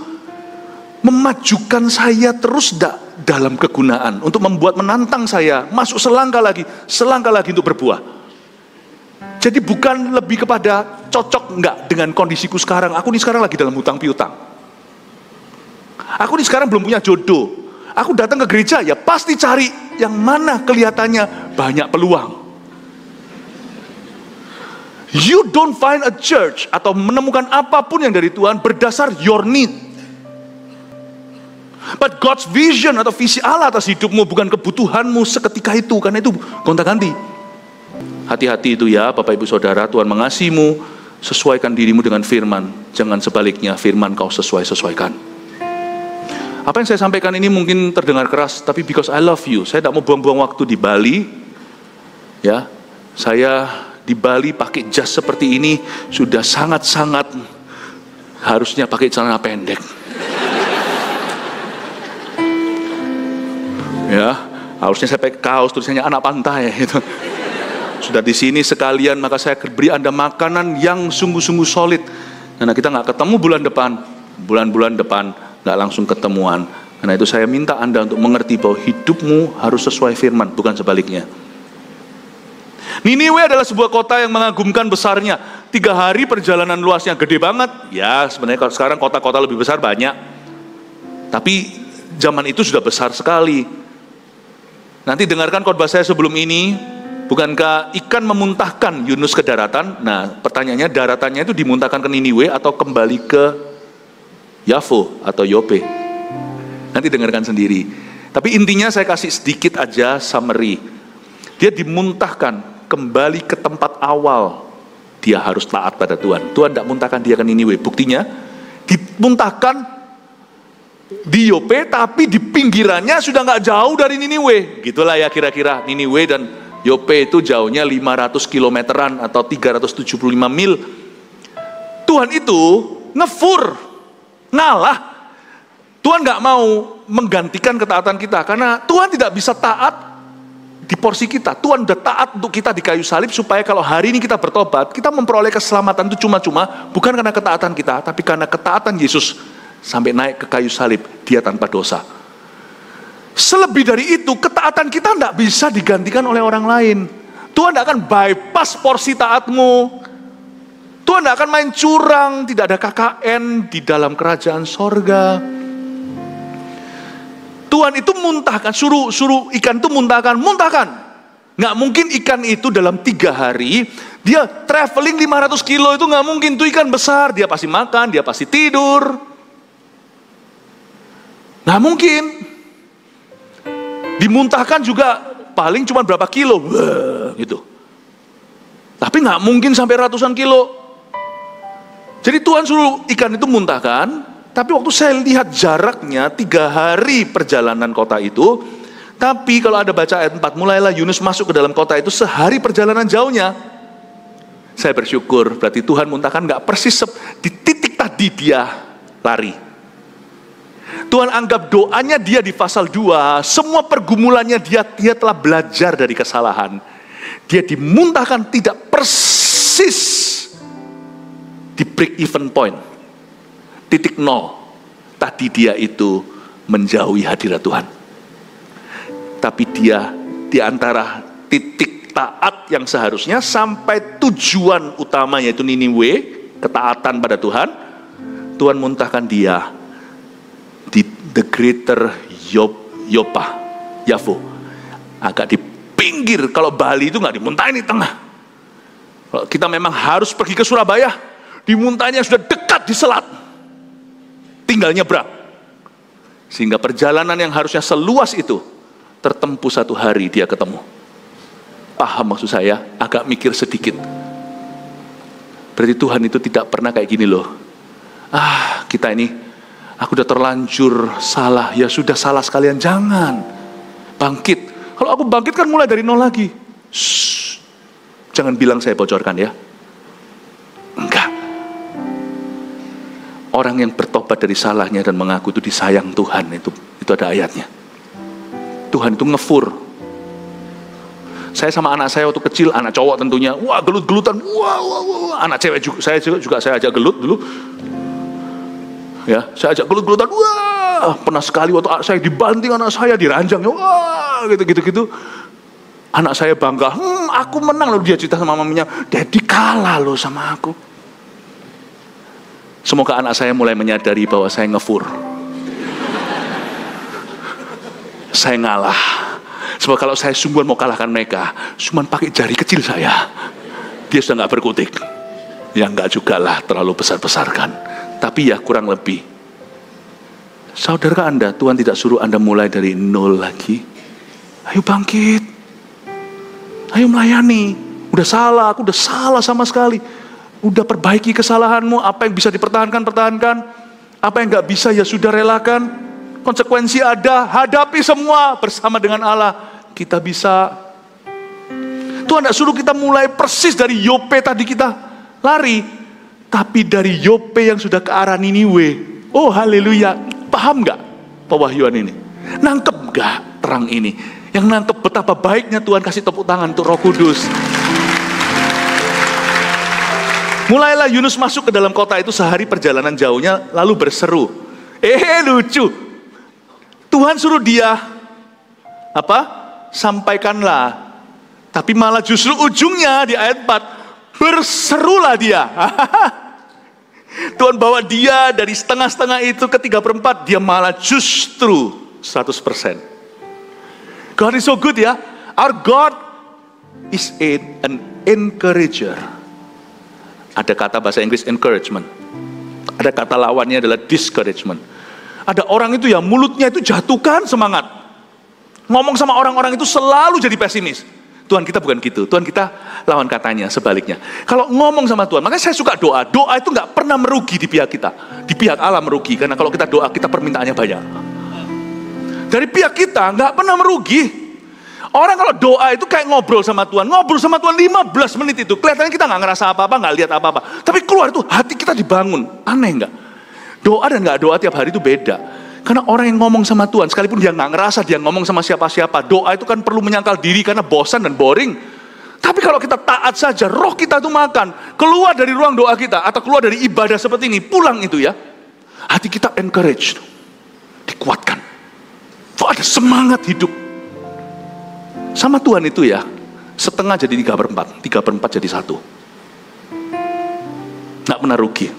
memajukan saya terus enggak dalam kegunaan, untuk membuat menantang saya masuk selangkah lagi untuk berbuah. Jadi bukan lebih kepada cocok enggak dengan kondisiku sekarang. Aku ini sekarang lagi dalam hutang piutang. Aku ini sekarang belum punya jodoh. Aku datang ke gereja, ya pasti cari yang mana kelihatannya banyak peluang. You don't find a church atau menemukan apapun yang dari Tuhan berdasar your need. But God's vision atau visi Allah atas hidupmu bukan kebutuhanmu seketika itu, karena itu gonta-ganti. Hati-hati itu ya Bapak Ibu Saudara, Tuhan mengasihimu, sesuaikan dirimu dengan firman. Jangan sebaliknya, firman kau sesuaikan. Apa yang saya sampaikan ini mungkin terdengar keras, tapi because I love you, saya tidak mau buang-buang waktu di Bali. Ya, saya di Bali pakai jas seperti ini sudah sangat-sangat harusnya pakai celana pendek. Ya, harusnya saya pakai kaos tulisannya anak pantai gitu. Sudah di sini sekalian, maka saya beri Anda makanan yang sungguh-sungguh solid. Karena kita nggak ketemu bulan-bulan depan nggak langsung ketemuan. Karena itu saya minta Anda untuk mengerti bahwa hidupmu harus sesuai firman, bukan sebaliknya. Niniwe adalah sebuah kota yang mengagumkan besarnya. 3 hari perjalanan luasnya gede banget. Ya sebenarnya kalau sekarang kota-kota lebih besar banyak. Tapi zaman itu sudah besar sekali. Nanti dengarkan khotbah saya sebelum ini. Bukankah ikan memuntahkan Yunus ke daratan? Nah pertanyaannya, daratannya itu dimuntahkan ke Niniwe atau kembali ke Yafo atau Yope? Nanti dengarkan sendiri. Tapi intinya saya kasih sedikit aja summary. Dia dimuntahkan kembali ke tempat awal. Dia harus taat pada Tuhan. Tuhan tidak muntahkan dia ke Niniwe. Buktinya dimuntahkan di Yope, tapi di pinggirannya sudah nggak jauh dari Niniwe. Gitulah ya kira-kira. Niniwe dan Yope itu jauhnya 500 kilometeran atau 375 mil. Tuhan itu ngefur, ngalah. Tuhan gak mau menggantikan ketaatan kita, karena Tuhan tidak bisa taat di porsi kita. Tuhan udah taat untuk kita di kayu salib, supaya kalau hari ini kita bertobat, kita memperoleh keselamatan itu cuma-cuma, bukan karena ketaatan kita, tapi karena ketaatan Yesus sampai naik ke kayu salib, dia tanpa dosa. Selebih dari itu, ketaatan kita tidak bisa digantikan oleh orang lain. Tuhan tidak akan bypass porsi taatmu. Tuhan tidak akan main curang, tidak ada KKN di dalam kerajaan sorga. Tuhan itu muntahkan, suruh ikan itu muntahkan. Nggak mungkin ikan itu dalam 3 hari, dia traveling 500 kilo itu nggak mungkin. Itu ikan besar, dia pasti makan, dia pasti tidur. Nggak mungkin. Dimuntahkan juga paling cuma berapa kilo, gitu. Tapi nggak mungkin sampai ratusan kilo. Jadi Tuhan suruh ikan itu muntahkan, tapi waktu saya lihat jaraknya 3 hari perjalanan kota itu, tapi kalau ada baca ayat 4, mulailah Yunus masuk ke dalam kota itu sehari perjalanan jauhnya. Saya bersyukur, berarti Tuhan muntahkan nggak persis di titik tadi dia lari. Tuhan anggap doanya dia di pasal 2, semua pergumulannya dia telah belajar dari kesalahan. Dia dimuntahkan tidak persis di break even point, titik 0. Tadi dia itu menjauhi hadirat Tuhan. Tapi dia di antara titik taat yang seharusnya sampai tujuan utama yaitu Niniwe, ketaatan pada Tuhan, Tuhan muntahkan dia di the greater Yafo, agak di pinggir. Kalau Bali itu nggak dimuntahin di tengah. Kalau kita memang harus pergi ke Surabaya, dimuntahnya sudah dekat di selat, tinggal nyebrang. Sehingga perjalanan yang harusnya seluas itu tertempuh 1 hari dia ketemu. Paham maksud saya? Agak mikir sedikit. Berarti Tuhan itu tidak pernah kayak gini loh. Kita ini, aku udah terlanjur salah, ya sudah salah sekalian, jangan bangkit. Kalau aku bangkit kan mulai dari 0 lagi. Jangan bilang saya bocorkan ya. Enggak. Orang yang bertobat dari salahnya dan mengaku itu disayang Tuhan, itu ada ayatnya. Tuhan itu ngefur. Saya sama anak saya waktu kecil, anak cowok tentunya, wah gelut-gelutan, wah. Anak cewek juga, saya ajak gelut dulu. Ya, saya ajak gelut-gelutan, wah. Pernah sekali waktu saya dibanting anak saya, diranjang, wah, gitu. Anak saya bangga, aku menang. Lalu dia cerita sama mamanya, Daddy kalah loh sama aku. Semoga anak saya mulai menyadari bahwa saya ngefur. saya ngalah. Sebab kalau saya sungguhan mau kalahkan mereka, cuma pakai jari kecil saya, dia sudah nggak berkutik. Ya nggak juga lah, terlalu besar-besarkan. Tapi ya kurang lebih. Saudara Anda, Tuhan tidak suruh Anda mulai dari nol lagi. Ayo bangkit. Ayo melayani. Udah salah, aku udah salah sama sekali. Udah perbaiki kesalahanmu, apa yang bisa dipertahankan, pertahankan. Apa yang nggak bisa ya sudah relakan. Konsekuensi ada, hadapi semua bersama dengan Allah. Kita bisa. Tuhan tidak suruh kita mulai persis dari Yope tadi kita lari, tapi dari Yope yang sudah ke arah Niniwe. Oh haleluya, paham nggak pewahyuan ini? Nangkep nggak terang ini? Yang nangkep betapa baiknya Tuhan, kasih tepuk tangan untuk Roh Kudus. Mulailah Yunus masuk ke dalam kota itu sehari perjalanan jauhnya, lalu berseru. Lucu. Tuhan suruh dia apa? Sampaikanlah. Tapi malah justru ujungnya di ayat 4, berserulah dia. Tuhan bawa dia dari setengah-setengah itu ke 3/4, dia malah justru 100%. God is so good ya. Our God is an encourager. Ada kata bahasa Inggris encouragement. Ada kata lawannya adalah discouragement. Ada orang itu ya mulutnya itu jatuhkan semangat. Ngomong sama orang-orang itu selalu jadi pesimis. Tuhan kita bukan gitu. Tuhan kita lawan katanya, sebaliknya. Kalau ngomong sama Tuhan, makanya saya suka doa. Doa itu gak pernah merugi di pihak kita. Di pihak Allah merugi. Karena kalau kita doa, kita permintaannya banyak. Dari pihak kita gak pernah merugi. Orang kalau doa itu kayak ngobrol sama Tuhan. Ngobrol sama Tuhan 15 menit itu. Kelihatannya kita gak ngerasa apa-apa, gak lihat apa-apa. Tapi keluar itu hati kita dibangun. Aneh gak? Doa dan gak doa tiap hari itu beda. Karena orang yang ngomong sama Tuhan, sekalipun dia nggak ngerasa dia ngomong sama siapa-siapa, doa itu kan perlu menyangkal diri karena bosan dan boring. Tapi kalau kita taat saja, roh kita itu makan, keluar dari ruang doa kita, atau keluar dari ibadah seperti ini, pulang itu ya, hati kita encourage, dikuatkan. Tuh ada semangat hidup. Sama Tuhan itu ya, setengah jadi 3/4, 3/4 jadi 1. Nggak pernah rugi.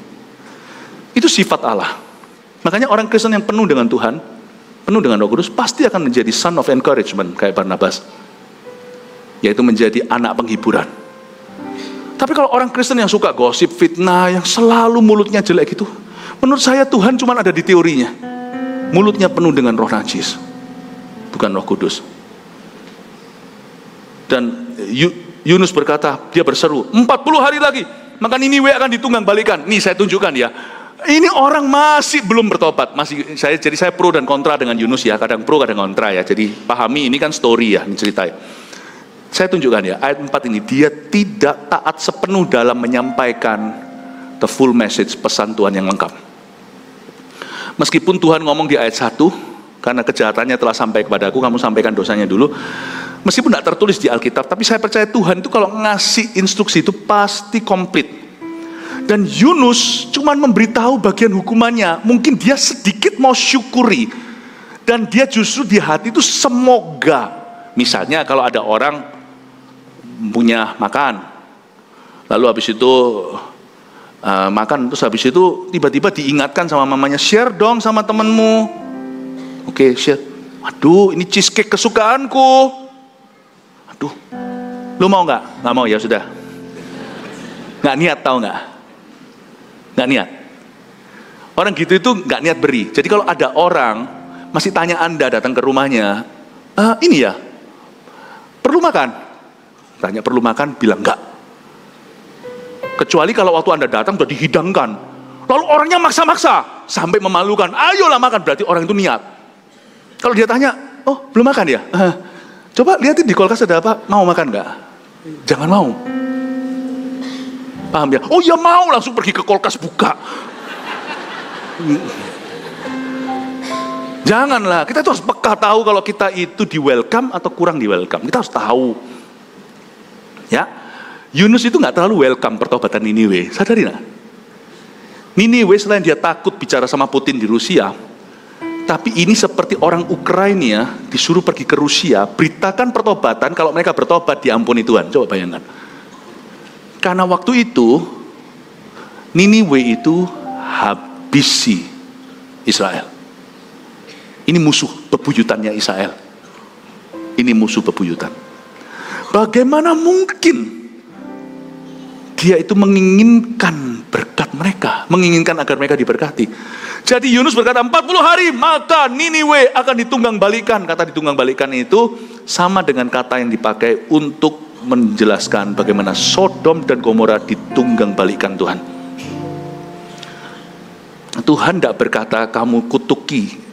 Itu sifat Allah. Makanya orang Kristen yang penuh dengan Tuhan, penuh dengan Roh Kudus, pasti akan menjadi son of encouragement, kayak Barnabas. Yaitu menjadi anak penghiburan. Tapi kalau orang Kristen yang suka gosip, fitnah, yang selalu mulutnya jelek itu, menurut saya Tuhan cuma ada di teorinya. Mulutnya penuh dengan roh najis, bukan Roh Kudus. Dan Yunus berkata, dia berseru, 40 hari lagi, maka Niniwe akan ditunggang balikan. Nih saya tunjukkan ya. Ini orang masih belum bertobat. Jadi saya pro dan kontra dengan Yunus ya. Kadang pro, kadang kontra ya. Jadi pahami, ini kan story ya, ini ceritanya. Saya tunjukkan ya, ayat 4 ini. Dia tidak taat sepenuh dalam menyampaikan the full message, pesan Tuhan yang lengkap. Meskipun Tuhan ngomong di ayat 1, karena kejahatannya telah sampai kepadaku, kamu sampaikan dosanya dulu. Meskipun tidak tertulis di Alkitab, tapi saya percaya Tuhan itu kalau ngasih instruksi itu pasti komplit. Dan Yunus cuma memberitahu bagian hukumannya. Mungkin dia sedikit mau syukuri. Dan dia justru di hati itu semoga. Misalnya kalau ada orang punya makan. Lalu habis itu makan. Terus habis itu tiba-tiba diingatkan sama mamanya. Share dong sama temenmu. Oke, share. Aduh, ini cheesecake kesukaanku. Aduh, lu mau gak? Gak mau ya sudah. Gak niat tahu gak? Nggak niat. Orang gitu itu nggak niat beri. Jadi kalau ada orang masih tanya Anda datang ke rumahnya, ini ya, perlu makan? Tanya perlu makan, bilang enggak. Kecuali kalau waktu Anda datang sudah dihidangkan. Lalu orangnya maksa-maksa sampai memalukan. Ayolah makan, berarti orang itu niat. Kalau dia tanya, oh belum makan ya? Coba lihatin di kulkas ada apa? Mau makan nggak? Jangan mau. Paham ya? Oh ya mau, langsung pergi ke kulkas buka. Janganlah, kita tuh harus peka tahu kalau kita itu di welcome atau kurang di welcome. Kita harus tahu. Ya, Yunus itu nggak terlalu welcome pertobatan Niniwe. Sadari nggak? Niniwe selain dia takut bicara sama Putin di Rusia, tapi ini seperti orang Ukraina disuruh pergi ke Rusia, beritakan pertobatan, kalau mereka bertobat diampuni Tuhan. Coba bayangkan. Karena waktu itu Niniwe itu habisi Israel. Ini musuh bebuyutannya Israel. Ini musuh bebuyutan. Bagaimana mungkin dia itu menginginkan berkat mereka, menginginkan agar mereka diberkati. Jadi Yunus berkata 40 hari maka Niniwe akan ditunggang balikan. Kata ditunggang balikan itu sama dengan kata yang dipakai untuk menjelaskan bagaimana Sodom dan Gomora ditunggang balikan Tuhan. Tuhan tidak berkata kamu kutuki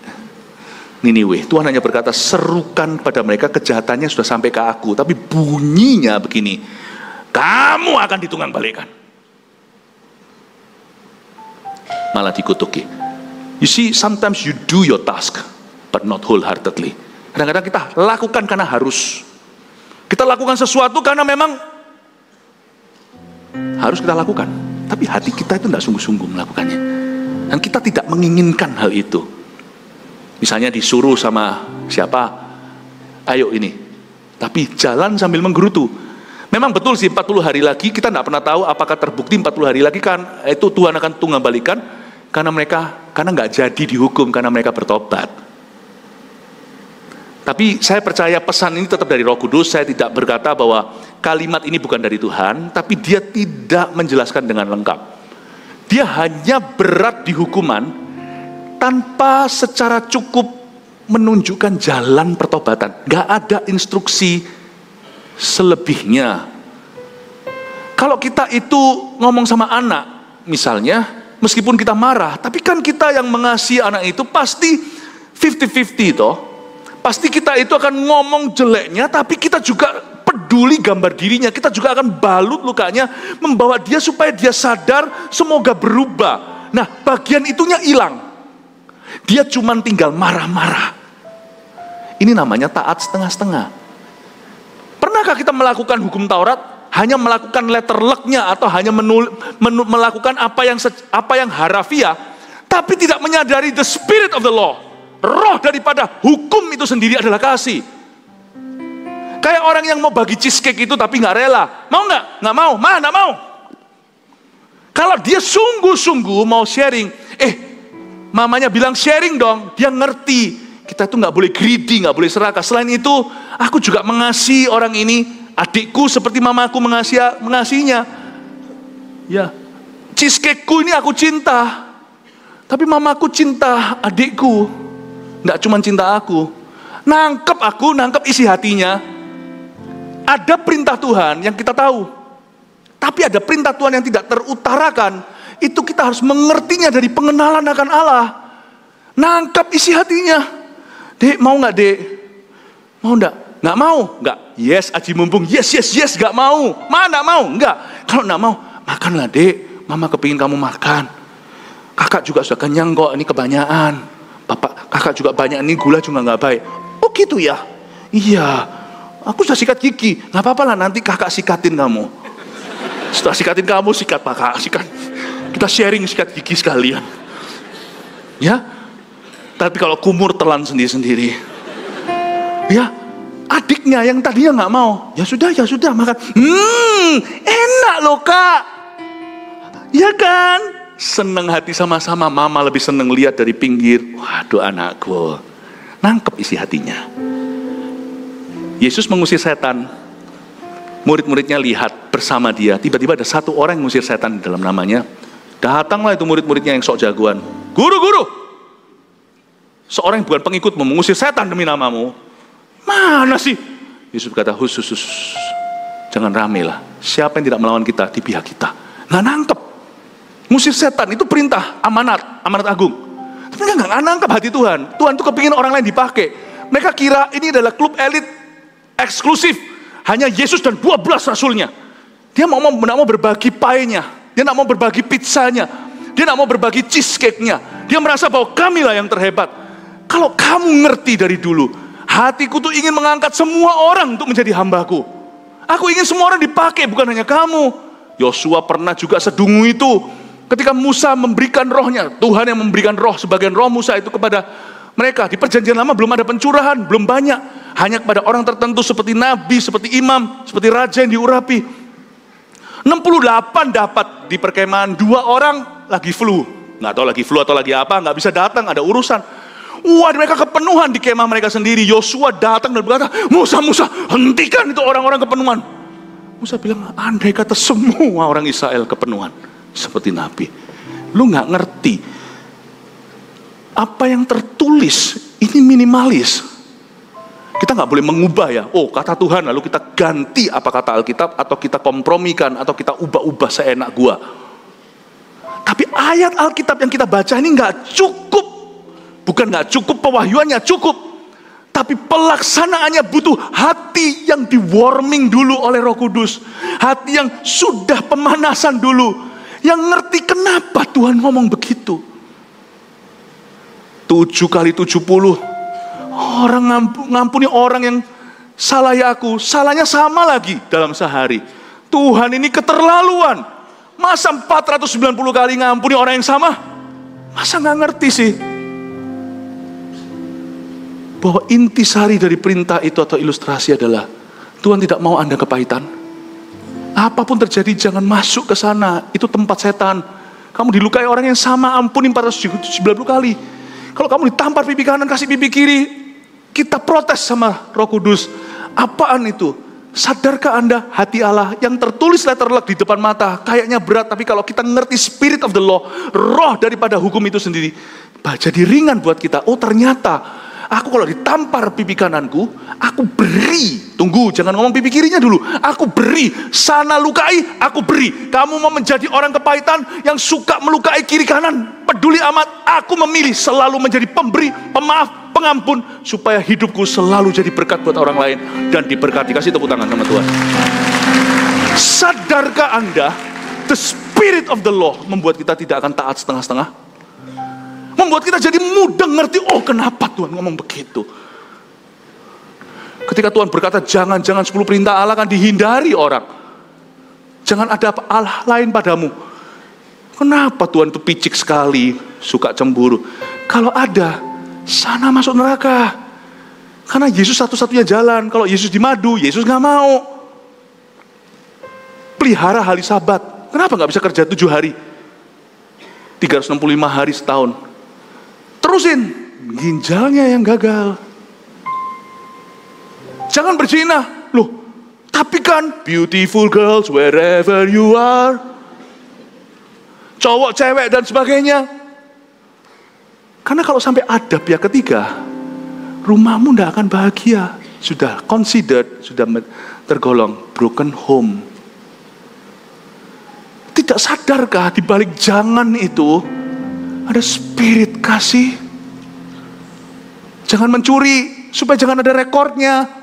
Niniwe. Tuhan hanya berkata serukan pada mereka, kejahatannya sudah sampai ke aku. Tapi bunyinya begini, kamu akan ditunggang balikan. Malah dikutuki. You see, sometimes you do your task, but not wholeheartedly. Kadang-kadang kita lakukan karena harus. Kita lakukan sesuatu karena memang harus kita lakukan. Tapi hati kita itu tidak sungguh-sungguh melakukannya. Dan kita tidak menginginkan hal itu. Misalnya disuruh sama siapa, ayo ini. Tapi jalan sambil menggerutu. Memang betul sih 40 hari lagi, kita tidak pernah tahu apakah terbukti 40 hari lagi kan itu Tuhan akan tunggang balikan. Karena nggak jadi dihukum, karena mereka bertobat. Tapi saya percaya pesan ini tetap dari Roh Kudus. Saya tidak berkata bahwa kalimat ini bukan dari Tuhan, tapi dia tidak menjelaskan dengan lengkap. Dia hanya berat di hukuman, tanpa secara cukup menunjukkan jalan pertobatan. Gak ada instruksi selebihnya. Kalau kita itu ngomong sama anak, misalnya, meskipun kita marah, tapi kan kita yang mengasihi anak itu pasti 50-50 toh. Pasti kita itu akan ngomong jeleknya, tapi kita juga peduli gambar dirinya. Kita juga akan balut lukanya, membawa dia supaya dia sadar, semoga berubah. Nah, bagian itunya hilang. Dia cuma tinggal marah-marah. Ini namanya taat setengah-setengah. Pernahkah kita melakukan hukum Taurat hanya melakukan letter luck-nya atau hanya melakukan apa yang harafiah, tapi tidak menyadari the spirit of the law? Roh daripada hukum itu sendiri adalah kasih. Kayak orang yang mau bagi cheesecake itu tapi nggak rela. Mau nggak? Nggak mau. Nggak mau. Kalau dia sungguh-sungguh mau sharing, mamanya bilang sharing dong, dia ngerti. Kita itu nggak boleh greedy, nggak boleh serakah. Selain itu, aku juga mengasihi orang ini, adikku seperti mamaku mengasihinya. Ya, cheesecakeku ini aku cinta, tapi mamaku cinta adikku, nggak cuma cinta aku. Nangkep isi hatinya. Ada perintah Tuhan yang kita tahu, tapi ada perintah Tuhan yang tidak terutarakan. Itu kita harus mengertinya dari pengenalan akan Allah. Nangkap isi hatinya. Dek, mau nggak dek? Mau nggak? Nggak mau? Nggak. Yes, aji mumpung. Yes, nggak mau. Nggak mau? Nggak. Kalau nggak mau, makanlah dek. Mama kepingin kamu makan. Kakak juga sudah kenyang kok, ini kebanyakan. Kakak juga banyak, ini gula juga nggak baik. Oh gitu ya? Iya. Aku sudah sikat gigi. Nggak apa-apa lah, nanti kakak sikatin kamu. Setelah sikatin kamu, sikat kakak, sikat. Kita sharing sikat gigi sekalian. Ya. Tapi kalau kumur telan sendiri-sendiri. Ya. Adiknya yang tadinya nggak mau. Ya sudah makan. Enak loh kak. Ya kan? Seneng hati sama-sama. Mama lebih seneng lihat dari pinggir. Waduh anakku. Nangkep isi hatinya. Yesus mengusir setan. Murid-muridnya lihat bersama dia. Tiba-tiba ada satu orang yang mengusir setan di dalam namanya. Datanglah itu murid-muridnya yang sok jagoan. Guru. Seorang yang bukan pengikutmu mengusir setan demi namamu. Mana sih? Yesus berkata, khusus. Jangan rame lah. Siapa yang tidak melawan kita, di pihak kita. Nggak nangkep. Ngusir setan itu perintah, amanat agung. Tapi nggak nangkep hati Tuhan. Tuhan tuh kepingin orang lain dipakai. Mereka kira ini adalah klub elit eksklusif. Hanya Yesus dan 12 rasulnya. Dia mau berbagi pie-nya. Dia tidak mau berbagi pizzanya. Dia tidak mau berbagi cheesecake-nya. Dia merasa bahwa kamilah yang terhebat. Kalau kamu ngerti dari dulu, hatiku tuh ingin mengangkat semua orang untuk menjadi hambaku. Aku ingin semua orang dipakai, bukan hanya kamu. Yosua pernah juga sedungu itu. Ketika Musa memberikan rohnya, Tuhan yang memberikan roh, sebagian roh Musa itu kepada mereka. Di perjanjian lama belum ada pencurahan, belum banyak. Hanya kepada orang tertentu seperti nabi, seperti imam, seperti raja yang diurapi. 68 dapat di perkemahan, 2 orang lagi flu. Nggak tahu lagi flu atau lagi apa, nggak bisa datang, ada urusan. Wah, mereka kepenuhan di kemah mereka sendiri. Yosua datang dan berkata, Musa, hentikan itu orang-orang kepenuhan. Musa bilang, andai kata semua orang Israel kepenuhan seperti Nabi. Lu gak ngerti. Apa yang tertulis ini minimalis. Kita gak boleh mengubah ya. Oh, kata Tuhan lalu kita ganti apa kata Alkitab, atau kita kompromikan, atau kita ubah-ubah seenak gua. Tapi ayat Alkitab yang kita baca ini gak cukup. Bukan gak cukup pewahyuannya, cukup. Tapi pelaksanaannya butuh hati yang di-warming dulu oleh Roh Kudus. Hati yang sudah pemanasan dulu. Yang ngerti kenapa Tuhan ngomong begitu. 7 kali 70. Orang ngampuni orang yang salah ya aku. Salahnya sama lagi dalam sehari. Tuhan ini keterlaluan. Masa 490 kali ngampuni orang yang sama? Masa gak ngerti sih? Bahwa intisari dari perintah itu atau ilustrasi adalah Tuhan tidak mau Anda kepahitan. Apapun terjadi jangan masuk ke sana. Itu tempat setan. Kamu dilukai orang yang sama, ampuni 490 kali. Kalau kamu ditampar pipi kanan, kasih pipi kiri, kita protes sama Roh Kudus. Apaan itu? Sadarkah Anda hati Allah yang tertulis letterlock di depan mata? Kayaknya berat, tapi kalau kita ngerti spirit of the law, roh daripada hukum itu sendiri, jadi ringan buat kita. Oh ternyata aku kalau ditampar pipi kananku, aku beri. Tunggu, jangan ngomong pipi kirinya dulu. Aku beri. Sana lukai, aku beri. Kamu mau menjadi orang kepahitan yang suka melukai kiri kanan, peduli amat. Aku memilih selalu menjadi pemberi, pemaaf, pengampun, supaya hidupku selalu jadi berkat buat orang lain dan diberkati. Kasih tepuk tangan sama Tuhan. Sadarkah Anda, the spirit of the law membuat kita tidak akan taat setengah-setengah? Membuat kita jadi mudah ngerti, oh kenapa Tuhan ngomong begitu. Ketika Tuhan berkata, jangan 10 perintah Allah kan dihindari orang. Jangan ada Allah lain padamu. Kenapa Tuhan itu picik sekali, suka cemburu? Kalau ada, sana masuk neraka. Karena Yesus satu-satunya jalan. Kalau Yesus dimadu, Yesus gak mau. Pelihara hari Sabat. Kenapa gak bisa kerja 7 hari? 365 hari setahun. Terusin, ginjalnya yang gagal. Jangan berzina. Loh, tapi kan beautiful girls wherever you are. Cowok, cewek dan sebagainya. Karena kalau sampai ada pihak ketiga, rumahmu tidak akan bahagia. Sudah considered, sudah tergolong broken home. Tidak sadarkah di balik jangan itu ada spirit kasih? Jangan mencuri supaya jangan ada rekornya.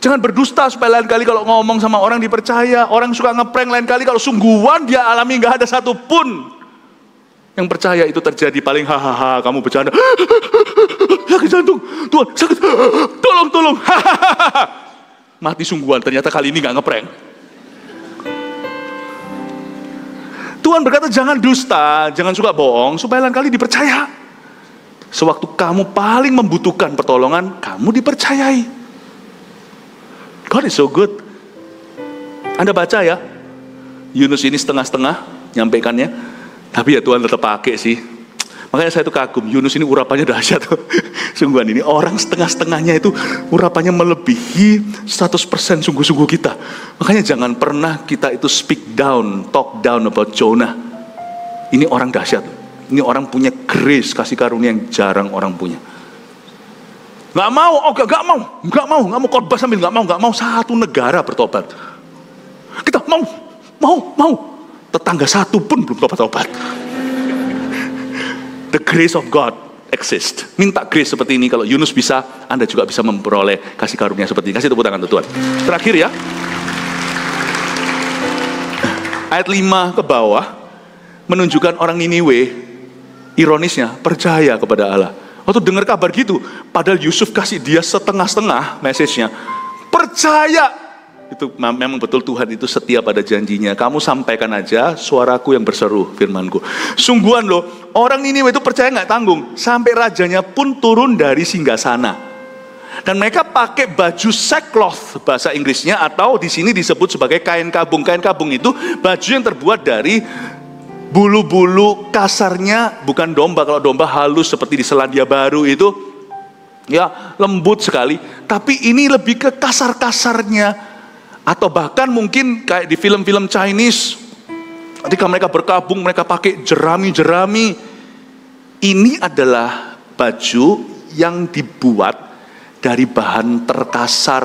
Jangan berdusta supaya lain kali kalau ngomong sama orang dipercaya. Orang suka ngeprank lain kali kalau sungguhan dia alami gak ada satupun yang percaya itu terjadi. Paling hahaha kamu bercanda. Sakit jantung, Tuhan sakit. Tolong. Mati sungguhan, ternyata kali ini gak ngeprank. Tuhan berkata jangan dusta, jangan suka bohong supaya lain kali dipercaya. Sewaktu kamu paling membutuhkan pertolongan, kamu dipercayai. God is so good. Anda baca ya, Yunus ini setengah-setengah nyampaikannya, tapi ya Tuhan tetap pakai sih. Makanya saya tuh kagum, Yunus ini urapannya dahsyat. Sungguhan ini orang setengah-setengahnya itu urapannya melebihi 100% sungguh-sungguh kita. Makanya jangan pernah kita itu speak down, talk down about Jonah. Ini orang dahsyat. Ini orang punya grace, kasih karunia yang jarang orang punya. Gak mau khotbah sambil gak mau satu negara bertobat. Kita mau. Tetangga satu pun belum tobat. The grace of God exist. Minta grace seperti ini. Kalau Yunus bisa, Anda juga bisa memperoleh kasih karunia seperti ini. Kasih tepuk tangan Tuhan. Terakhir ya, ayat 5 ke bawah menunjukkan orang Niniwe, ironisnya percaya kepada Allah. Waktu dengar kabar gitu, padahal Yusuf kasih dia setengah-setengah message-nya. Percaya. Itu memang betul Tuhan itu setia pada janjinya. Kamu sampaikan aja suaraku yang berseru, firmanku. Sungguhan loh, orang Niniwe itu percaya gak tanggung. Sampai rajanya pun turun dari singgasana. Dan mereka pakai baju sackcloth, bahasa Inggrisnya, atau di sini disebut sebagai kain kabung. Kain kabung itu baju yang terbuat dari Bulu-bulu kasarnya bukan domba. Kalau domba halus seperti di Selandia Baru itu, ya lembut sekali. Tapi ini lebih ke kasar-kasarnya. Atau bahkan mungkin kayak di film-film Chinese, ketika mereka berkabung, mereka pakai jerami-jerami. Ini adalah baju yang dibuat dari bahan terkasar.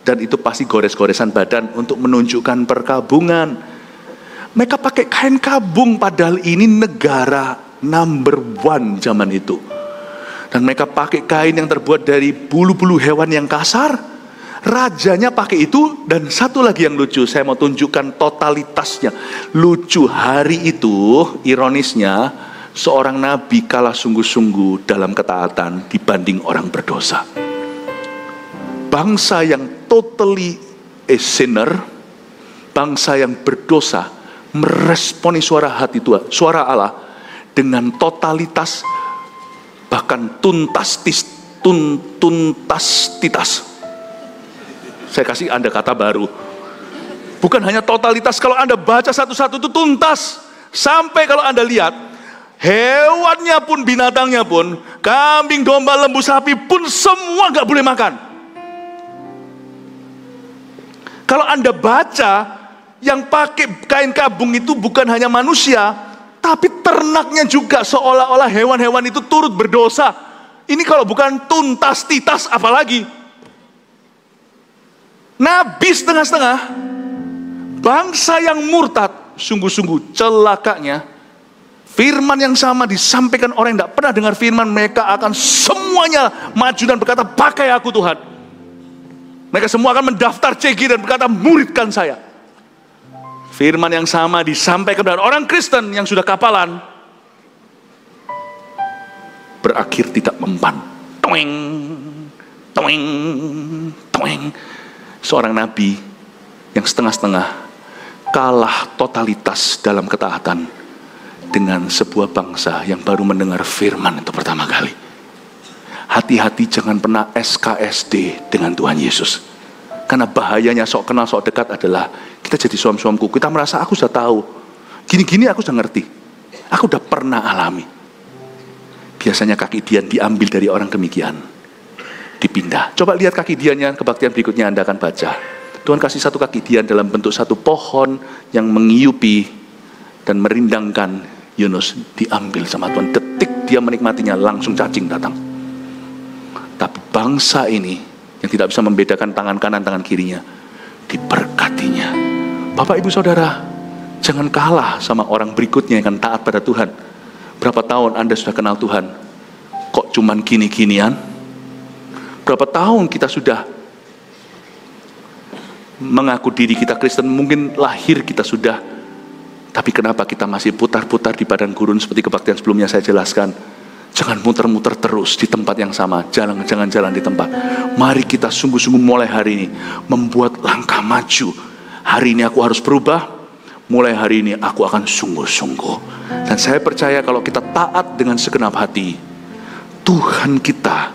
Dan itu pasti gores-goresan badan untuk menunjukkan perkabungan. Mereka pakai kain kabung, padahal ini negara number one zaman itu. Dan mereka pakai kain yang terbuat dari bulu-bulu hewan yang kasar. Rajanya pakai itu. Dan satu lagi yang lucu, saya mau tunjukkan totalitasnya. Lucu, hari itu ironisnya seorang nabi kalah sungguh-sungguh dalam ketaatan dibanding orang berdosa. Bangsa yang totally a sinner, bangsa yang berdosa, meresponi suara hati Tuhan, suara Allah dengan totalitas, bahkan tuntas titas. Saya kasih Anda kata baru. Bukan hanya totalitas, kalau Anda baca satu-satu itu tuntas. Sampai kalau Anda lihat, hewannya pun, binatangnya pun, kambing, domba, lembu, sapi pun semua gak boleh makan. Kalau Anda baca, yang pakai kain kabung itu bukan hanya manusia, tapi ternaknya juga, seolah-olah hewan-hewan itu turut berdosa. Ini kalau bukan tuntas titas apalagi. Nabi setengah-setengah, bangsa yang murtad, sungguh-sungguh celakanya. Firman yang sama disampaikan orang yang tidak pernah dengar firman, mereka akan semuanya maju dan berkata, pakai aku Tuhan. Mereka semua akan mendaftar CG dan berkata, muridkan saya. Firman yang sama disampaikan dengan orang Kristen yang sudah kapalan, berakhir tidak mempan. Toeng, toeng, toeng. Seorang nabi yang setengah-setengah kalah totalitas dalam ketaatan dengan sebuah bangsa yang baru mendengar firman itu pertama kali. Hati-hati jangan pernah SKSD dengan Tuhan Yesus. Karena bahayanya sok kenal sok dekat adalah kita jadi suam-suamku. Kita merasa aku sudah tahu. Gini-gini aku sudah ngerti. Aku sudah pernah alami. Biasanya kaki Dian diambil dari orang demikian. Dipindah. Coba lihat kaki Diannya, kebaktian berikutnya Anda akan baca. Tuhan kasih satu kaki Dian dalam bentuk satu pohon yang mengiupi dan merindangkan Yunus. Diambil sama Tuhan. Detik dia menikmatinya langsung cacing datang. Tapi bangsa ini yang tidak bisa membedakan tangan kanan, tangan kirinya, diberkatinya. Bapak, Ibu, Saudara, jangan kalah sama orang berikutnya yang akan taat pada Tuhan. Berapa tahun Anda sudah kenal Tuhan? Kok cuman gini-ginian? Berapa tahun kita sudah mengaku diri kita Kristen? Mungkin lahir kita sudah, tapi kenapa kita masih putar-putar di padang gurun seperti kebaktian sebelumnya saya jelaskan? Jangan muter-muter terus di tempat yang sama. Jangan jalan di tempat. Mari kita sungguh-sungguh mulai hari ini membuat langkah maju. Hari ini aku harus berubah. Mulai hari ini aku akan sungguh-sungguh. Dan saya percaya kalau kita taat dengan segenap hati, Tuhan kita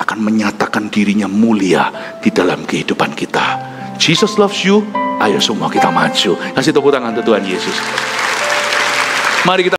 akan menyatakan dirinya mulia di dalam kehidupan kita. Jesus loves you. Ayo semua kita maju. Kasih tepuk tangan untuk Tuhan Yesus. Mari kita